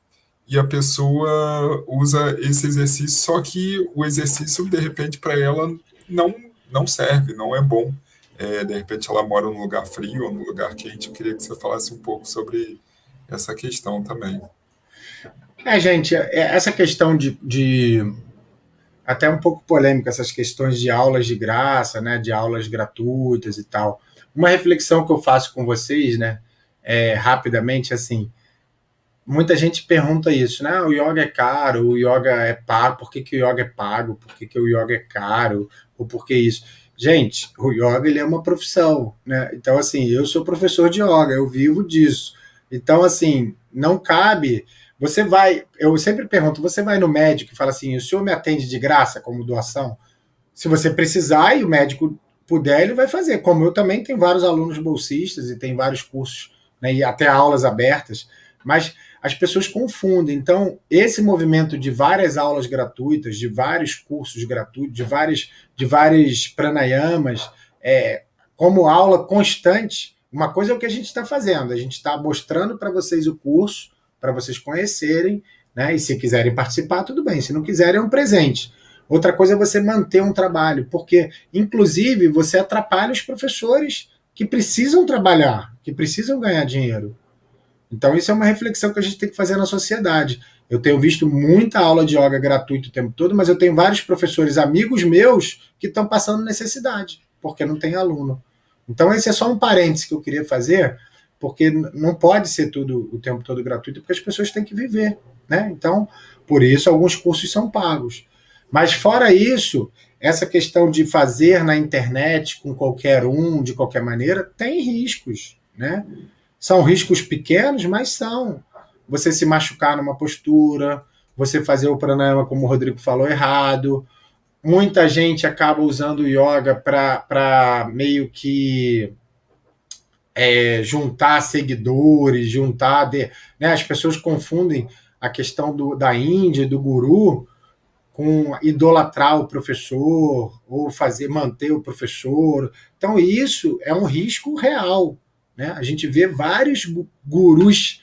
e a pessoa usa esse exercício, só que o exercício, de repente, para ela não serve, não é bom. De repente ela mora num lugar frio ou num lugar quente. Eu queria que você falasse um pouco sobre essa questão também. Gente, essa questão até um pouco polêmica, essas questões de aulas de graça, né, de aulas gratuitas e tal. Uma reflexão que eu faço com vocês, né, rapidamente, assim, muita gente pergunta isso, né? O yoga é caro, o yoga é pago, por que, que o yoga é pago? Por que, que o yoga é caro? Ou por que isso? Gente, o yoga ele é uma profissão, né? Então, assim, eu sou professor de yoga, eu vivo disso. Então, assim, não cabe. Você vai, eu sempre pergunto, você vai no médico e fala assim, o senhor me atende de graça como doação? Se você precisar e o médico puder, ele vai fazer. Como eu também tenho vários alunos bolsistas e tem vários cursos, né, e até aulas abertas, mas as pessoas confundem. Então, esse movimento de várias aulas gratuitas, de vários cursos gratuitos, de vários pranayamas, como aula constante, uma coisa é o que a gente está fazendo. A gente está mostrando para vocês o curso, para vocês conhecerem, né? E se quiserem participar, tudo bem. Se não quiserem, é um presente. Outra coisa é você manter um trabalho, porque, inclusive, você atrapalha os professores que precisam trabalhar, que precisam ganhar dinheiro. Então, isso é uma reflexão que a gente tem que fazer na sociedade. Eu tenho visto muita aula de yoga gratuita o tempo todo, mas eu tenho vários professores, amigos meus, que estão passando necessidade, porque não tem aluno. Então, esse é só um parênteses que eu queria fazer, porque não pode ser tudo o tempo todo gratuito, porque as pessoas têm que viver, né? Então, por isso, alguns cursos são pagos. Mas, fora isso, essa questão de fazer na internet com qualquer um, de qualquer maneira, tem riscos, né? São riscos pequenos, mas são. Você se machucar numa postura, você fazer o pranayama, como o Rodrigo falou, errado. Muita gente acaba usando o yoga para meio que juntar seguidores, né? As pessoas confundem a questão da Índia, do guru, com idolatrar o professor ou manter o professor. Então, isso é um risco real. Né? A gente vê vários gurus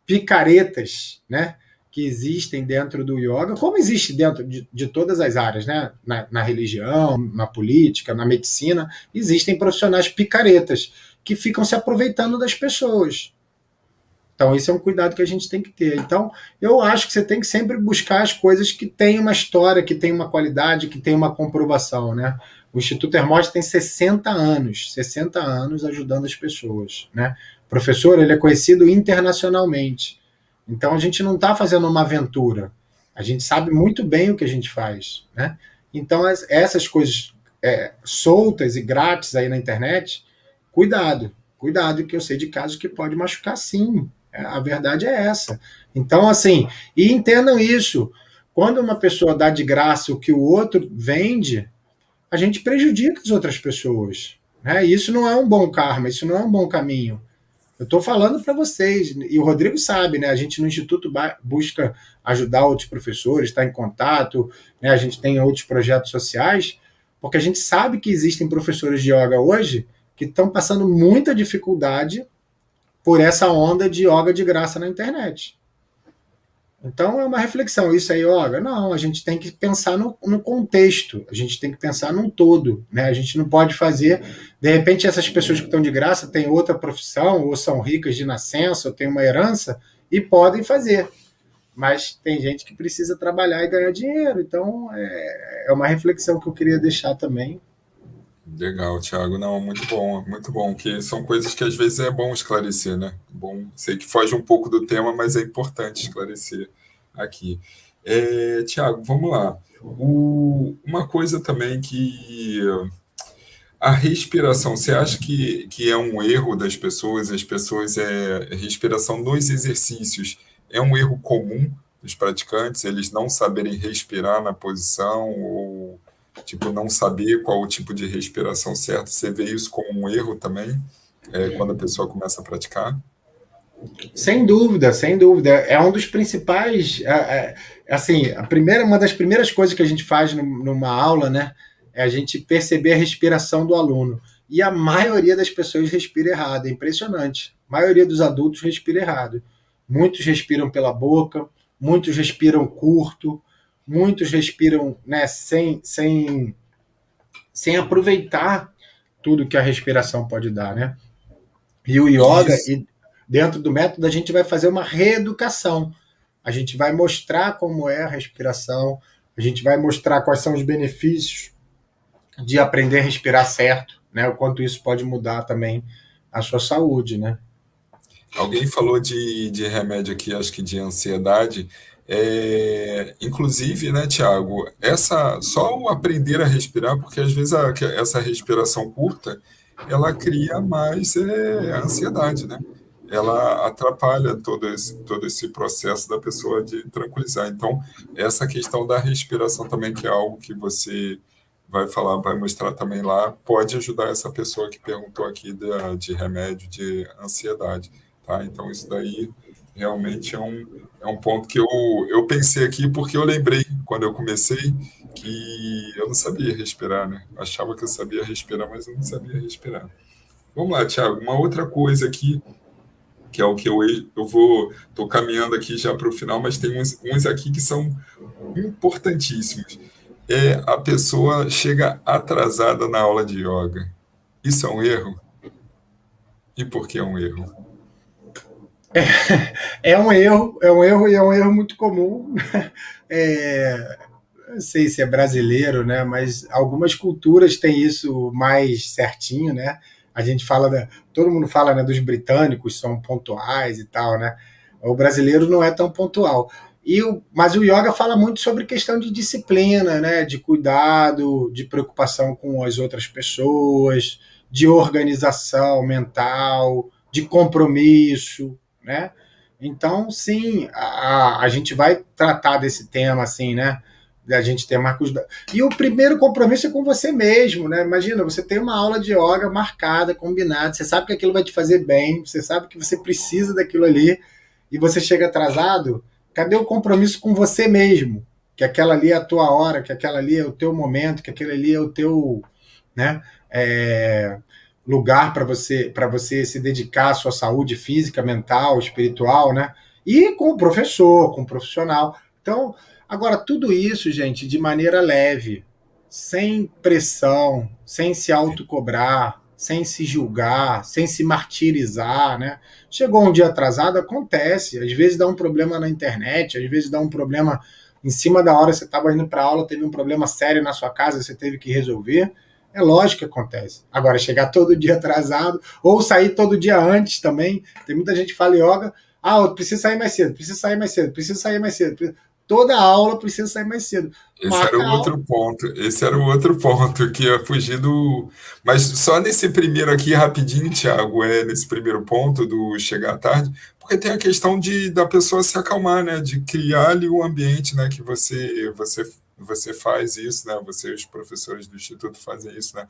picaretas, né, que existem dentro do yoga, como existe dentro de todas as áreas, né? Na religião, na política, na medicina, existem profissionais picaretas que ficam se aproveitando das pessoas. Então, esse é um cuidado que a gente tem que ter. Então, eu acho que você tem que sempre buscar as coisas que têm uma história, que têm uma qualidade, que têm uma comprovação, né? O Instituto Hermógenes tem 60 anos ajudando as pessoas, né? O professor, ele é conhecido internacionalmente. Então, a gente não está fazendo uma aventura. A gente sabe muito bem o que a gente faz, né? Então, essas coisas soltas e grátis aí na internet, cuidado. Cuidado, que eu sei de casos que pode machucar sim. A verdade é essa. Então, assim, e entendam isso. Quando uma pessoa dá de graça o que o outro vende, a gente prejudica as outras pessoas. Né? Isso não é um bom karma, isso não é um bom caminho. Eu estou falando para vocês, e o Rodrigo sabe, né? A gente no Instituto busca ajudar outros professores, está em contato, né? A gente tem outros projetos sociais, porque a gente sabe que existem professores de yoga hoje que estão passando muita dificuldade por essa onda de yoga de graça na internet. Então é uma reflexão, isso aí, yoga? Não, a gente tem que pensar no contexto, a gente tem que pensar num todo, né? A gente não pode fazer, de repente essas pessoas que estão de graça têm outra profissão, ou são ricas de nascença, ou têm uma herança, e podem fazer. Mas tem gente que precisa trabalhar e ganhar dinheiro, então é uma reflexão que eu queria deixar também. Legal, Thiago. Não, muito bom, que são coisas que às vezes é bom esclarecer, né? Bom, sei que foge um pouco do tema, mas é importante esclarecer aqui. Thiago, vamos lá. Uma coisa também que a respiração, você acha que é um erro das pessoas, respiração nos exercícios é um erro comum dos praticantes, eles não saberem respirar na posição ou tipo não saber qual o tipo de respiração certa? Você vê isso como um erro também, quando a pessoa começa a praticar? Sem dúvida, sem dúvida. É um dos principais. Assim, uma das primeiras coisas que a gente faz numa aula, né, é a gente perceber a respiração do aluno. E a maioria das pessoas respira errado, é impressionante. A maioria dos adultos respira errado. Muitos respiram pela boca, muitos respiram curto, muitos respiram, né, sem aproveitar tudo que a respiração pode dar, né? E o yoga, Isso. dentro do método, a gente vai fazer uma reeducação. a gente vai mostrar como é a respiração, a gente vai mostrar quais são os benefícios de aprender a respirar certo, né? O quanto isso pode mudar também a sua saúde, né? Alguém falou de remédio aqui, acho que de ansiedade. Inclusive, né, Tiago, só o aprender a respirar, porque às vezes essa respiração curta, ela cria mais ansiedade, né? Ela atrapalha todo esse processo da pessoa de tranquilizar. Então, essa questão da respiração também, que é algo que você vai falar, vai mostrar também lá, pode ajudar essa pessoa que perguntou aqui de remédio de ansiedade. Tá? Então, isso daí realmente é um ponto que eu pensei aqui, porque eu lembrei, quando eu comecei, que eu não sabia respirar, né? Achava que eu sabia respirar, mas eu não sabia respirar. Vamos lá, Thiago, uma outra coisa aqui, que é o que estou caminhando aqui já para o final, mas tem uns aqui que são importantíssimos. A pessoa chega atrasada na aula de yoga. Isso é um erro? E por que é um erro? É um erro, e é um erro muito comum. Não sei se é brasileiro, né? Mas algumas culturas têm isso mais certinho, né? A gente fala, todo mundo fala, né, dos britânicos são pontuais e tal, né? O brasileiro não é tão pontual. Mas o yoga fala muito sobre questão de disciplina, né? De cuidado, de preocupação com as outras pessoas, de organização mental, de compromisso, né? Então, sim, a gente vai tratar desse tema, assim, né? Da gente ter marcos. E o primeiro compromisso é com você mesmo, né? Imagina, você tem uma aula de yoga marcada, combinada, você sabe que aquilo vai te fazer bem, você sabe que você precisa daquilo ali, e você chega atrasado, cadê o compromisso com você mesmo? Que aquela ali é a tua hora, que aquela ali é o teu momento, que aquele ali é o teu, né? Lugar para você se dedicar à sua saúde física, mental, espiritual, né? E com o professor, com o profissional. Então, agora, tudo isso, gente, de maneira leve, sem pressão, sem se autocobrar, sem se julgar, sem se martirizar, né? Chegou um dia atrasado, acontece. Às vezes dá um problema na internet, às vezes dá um problema em cima da hora, você estava indo para aula, teve um problema sério na sua casa, você teve que resolver. É lógico que acontece. Agora, chegar todo dia atrasado, ou sair todo dia antes também. Tem muita gente que fala yoga, eu preciso sair mais cedo, preciso sair mais cedo, preciso sair mais cedo. Toda aula precisa sair mais cedo. Esse era Marca o a aula. outro ponto. Esse era o outro ponto que ia fugir do. Mas só nesse primeiro aqui, rapidinho, Thiago, nesse primeiro ponto do chegar tarde, porque tem a questão da pessoa se acalmar, né? De criar ali o ambiente, né? Que você faz isso, né? Você e os professores do Instituto fazem isso, né?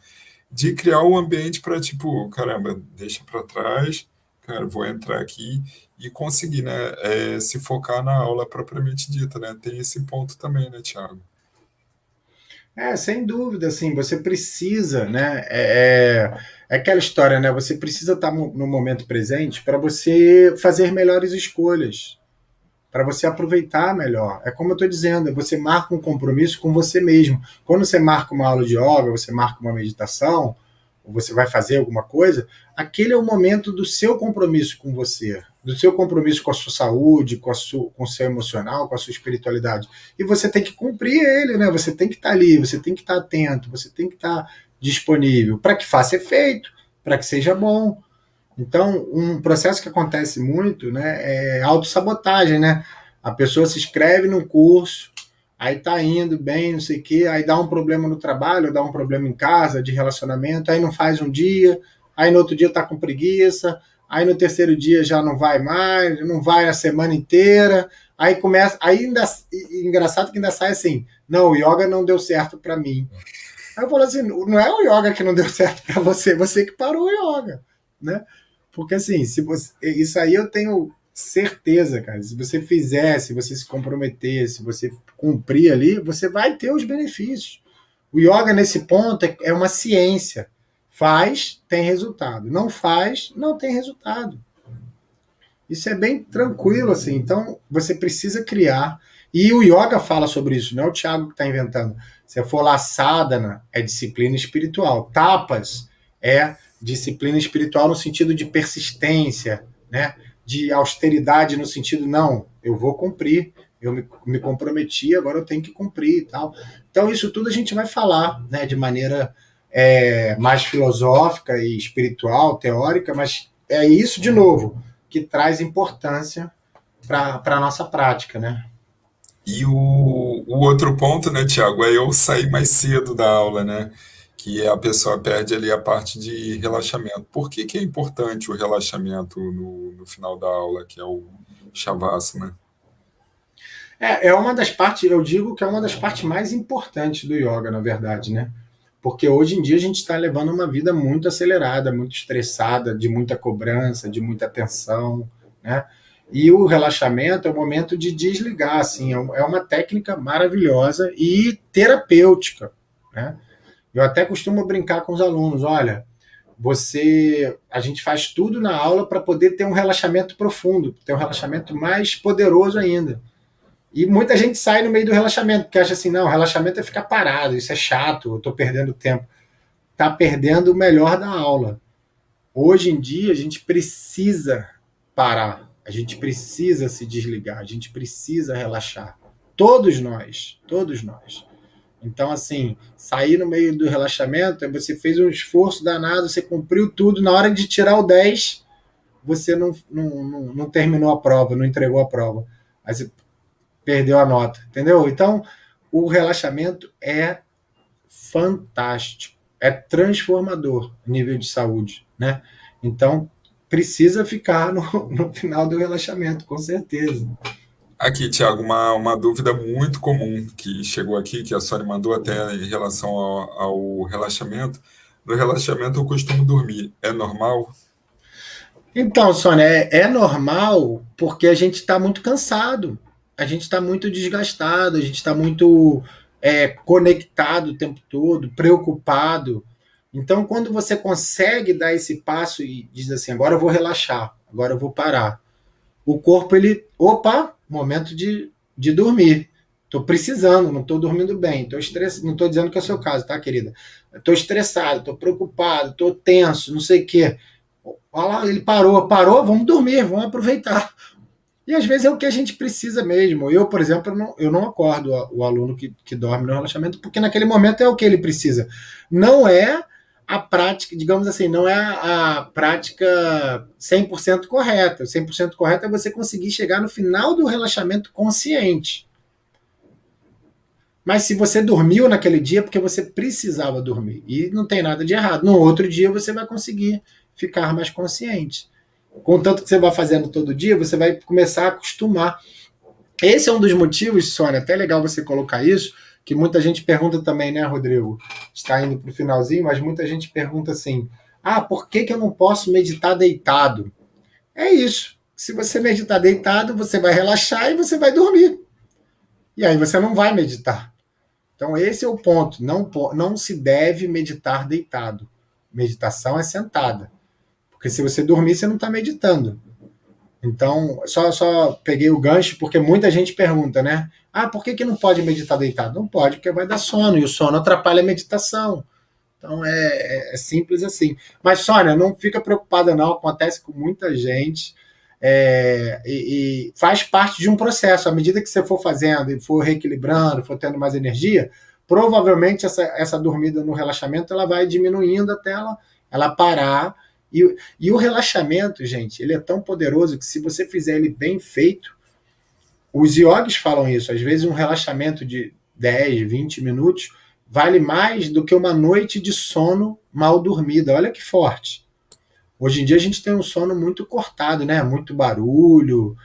De criar um ambiente para, tipo, caramba, deixa para trás, cara, vou entrar aqui e conseguir, né? Se focar na aula propriamente dita, né? Tem esse ponto também, né, Thiago? Sem dúvida, assim, você precisa, né? É aquela história, né? Você precisa estar no momento presente para você fazer melhores escolhas, para você aproveitar melhor. É como eu estou dizendo, você marca um compromisso com você mesmo. Quando você marca uma aula de yoga, você marca uma meditação, ou você vai fazer alguma coisa, aquele é o momento do seu compromisso com você, do seu compromisso com a sua saúde, com o seu emocional, com a sua espiritualidade. E você tem que cumprir ele, né? Você tem que estar ali, você tem que estar atento, você tem que estar disponível para que faça efeito, para que seja bom. Então, um processo que acontece muito, né, é autossabotagem, né? A pessoa se inscreve num curso, aí tá indo bem, não sei o quê, aí dá um problema no trabalho, dá um problema em casa, de relacionamento, aí não faz um dia, aí no outro dia tá com preguiça, aí no terceiro dia já não vai mais, não vai a semana inteira, aí começa, aí ainda, engraçado que ainda sai assim, não, o yoga não deu certo para mim. Aí eu falo assim, não é o yoga que não deu certo para você, você que parou o yoga, né? Porque assim, se você, isso aí eu tenho certeza, cara. Se você fizer, se você se comprometer, se você cumprir ali, você vai ter os benefícios. O yoga, nesse ponto, é uma ciência. Faz, tem resultado. Não faz, não tem resultado. Isso é bem tranquilo, assim. Então, você precisa criar. E o yoga fala sobre isso, não é o Thiago que está inventando. Se for lá, sadhana é disciplina espiritual. Tapas é disciplina espiritual no sentido de persistência, né? de austeridade no sentido, não, eu vou cumprir, eu me comprometi, agora eu tenho que cumprir e tal. Então, isso tudo a gente vai falar, né, de maneira mais filosófica e espiritual, teórica, mas é isso, de novo, que traz importância para a nossa prática, né? E o outro ponto, né, Tiago, é eu sair mais cedo da aula, né? Que a pessoa perde ali a parte de relaxamento. Por que que é importante o relaxamento no final da aula, que é o Shavasana? É uma das partes, eu digo que é uma das partes mais importantes do yoga, na verdade, né? Porque hoje em dia a gente está levando uma vida muito acelerada, muito estressada, de muita cobrança, de muita tensão, né? E o relaxamento é o momento de desligar, assim, é uma técnica maravilhosa e terapêutica, né? Eu até costumo brincar com os alunos, olha, a gente faz tudo na aula para poder ter um relaxamento profundo, ter um relaxamento mais poderoso ainda. E muita gente sai no meio do relaxamento, porque acha assim, não, o relaxamento é ficar parado, isso é chato, eu estou perdendo tempo. Está perdendo o melhor da aula. Hoje em dia, a gente precisa parar, a gente precisa se desligar, a gente precisa relaxar. Todos nós, todos nós. Então, assim, sair no meio do relaxamento, você fez um esforço danado, você cumpriu tudo, na hora de tirar o 10, você não terminou a prova, não entregou a prova. Aí você perdeu a nota, entendeu? Então, o relaxamento é fantástico, é transformador a nível de saúde, né? Então, precisa ficar no final do relaxamento, com certeza. Aqui, Tiago, uma dúvida muito comum que chegou aqui, que a Sônia mandou até em relação ao relaxamento. No relaxamento eu costumo dormir. É normal? Então, Sônia, é normal porque a gente está muito cansado, a gente está muito desgastado, a gente está muito conectado o tempo todo, preocupado. Então, quando você consegue dar esse passo e diz assim, agora eu vou relaxar, agora eu vou parar, o corpo, ele, opa, momento de dormir. Estou precisando, não estou dormindo bem, estou estressado, não estou dizendo que é o seu caso, tá, querida? Estou estressado, estou preocupado, estou tenso, não sei o quê. Olha lá, ele parou, vamos dormir, vamos aproveitar. E às vezes é o que a gente precisa mesmo. Eu, por exemplo, eu não acordo o aluno que dorme no relaxamento, porque naquele momento é o que ele precisa. Não é a prática, digamos assim, não é a prática 100% correta. 100% correta é você conseguir chegar no final do relaxamento consciente. Mas se você dormiu naquele dia, é porque você precisava dormir. E não tem nada de errado. No outro dia você vai conseguir ficar mais consciente. Contanto que você vai fazendo todo dia, você vai começar a acostumar. Esse é um dos motivos, Sônia, até legal você colocar isso, que muita gente pergunta também, né, Rodrigo? Está indo para o finalzinho, mas muita gente pergunta assim, por que eu não posso meditar deitado? É isso. Se você meditar deitado, você vai relaxar e você vai dormir. E aí você não vai meditar. Então esse é o ponto. Não se deve meditar deitado. Meditação é sentada. Porque se você dormir, você não está meditando. Então, só peguei o gancho porque muita gente pergunta, né? Por que não pode meditar deitado? Não pode, porque vai dar sono, e o sono atrapalha a meditação. Então, é simples assim. Mas, Sônia, não fica preocupada não, acontece com muita gente, e faz parte de um processo. À medida que você for fazendo e for reequilibrando, for tendo mais energia, provavelmente essa dormida no relaxamento ela vai diminuindo até ela parar. E o relaxamento, gente, ele é tão poderoso que se você fizer ele bem feito, os yogis falam isso, às vezes um relaxamento de 10, 20 minutos vale mais do que uma noite de sono mal dormida. Olha que forte. Hoje em dia a gente tem um sono muito cortado, né? Muito barulho,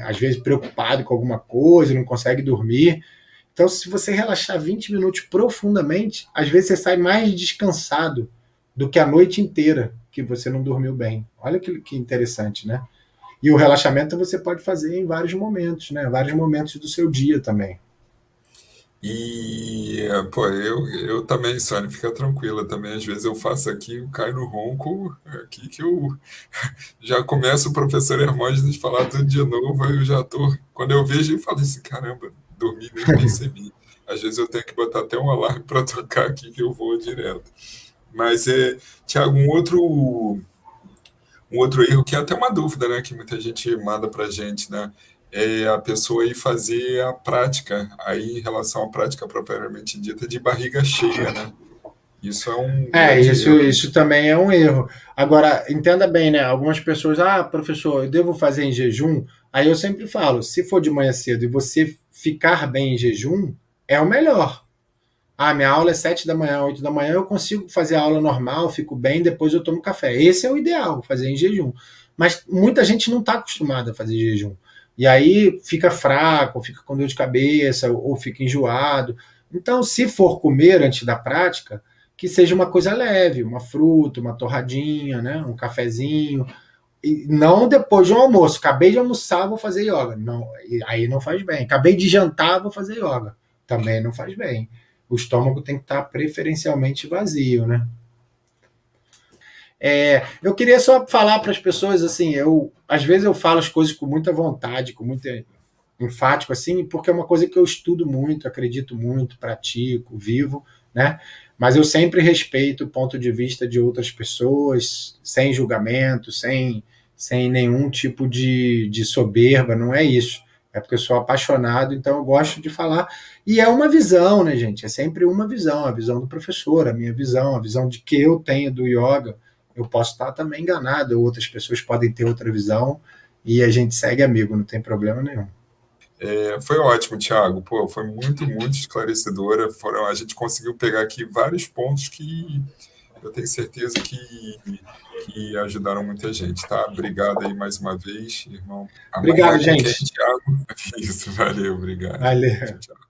às vezes preocupado com alguma coisa, não consegue dormir. Então, se você relaxar 20 minutos profundamente, às vezes você sai mais descansado do que a noite inteira que você não dormiu bem. Olha que interessante, né? E o relaxamento você pode fazer em vários momentos, né? Vários momentos do seu dia também. E, pô, eu também, Sônia, fica tranquila também. Às vezes eu faço aqui, eu caio no ronco, aqui que eu já começo o professor Hermógenes a falar tudo de novo, aí eu já tô. Quando eu vejo, eu falo assim: caramba, dormi, nem percebi. Às vezes eu tenho que botar até um alarme para tocar aqui que eu vou direto. Mas, Tiago, um Um outro erro que é até uma dúvida, né, que muita gente manda para a gente, né, é a pessoa ir fazer a prática, aí em relação à prática propriamente dita, de barriga cheia, né? Isso é um grande erro. Isso também é um erro. Agora, entenda bem, né? Algumas pessoas, professor, eu devo fazer em jejum? Aí eu sempre falo, se for de manhã cedo e você ficar bem em jejum, é o melhor. Minha aula é 7 da manhã, 8 da manhã, eu consigo fazer a aula normal, fico bem, depois eu tomo café. Esse é o ideal, fazer em jejum. Mas muita gente não está acostumada a fazer jejum. E aí fica fraco, fica com dor de cabeça, ou fica enjoado. Então, se for comer antes da prática, que seja uma coisa leve, uma fruta, uma torradinha, né? Um cafezinho. E não depois de um almoço. Acabei de almoçar, vou fazer yoga. Não, aí não faz bem. Acabei de jantar, vou fazer yoga. Também não faz bem. O estômago tem que estar preferencialmente vazio, né? Eu queria só falar para as pessoas assim, às vezes eu falo as coisas com muita vontade, com muito enfático assim, porque é uma coisa que eu estudo muito, acredito muito, pratico, vivo, né? Mas eu sempre respeito o ponto de vista de outras pessoas, sem julgamento, sem nenhum tipo de soberba, não é isso. É porque eu sou apaixonado, então eu gosto de falar. E é uma visão, né, gente? É sempre uma visão, a visão do professor, a minha visão, a visão de que eu tenho do yoga. Eu posso estar também enganado, outras pessoas podem ter outra visão, e a gente segue amigo, não tem problema nenhum. Foi ótimo, Thiago. Pô, foi muito, muito esclarecedora. A gente conseguiu pegar aqui vários pontos que eu tenho certeza que ajudaram muita gente, tá? Obrigado aí mais uma vez, irmão. Amanhã Obrigado, com quem, gente. Thiago? Isso, valeu, obrigado. Valeu. Tchau, tchau.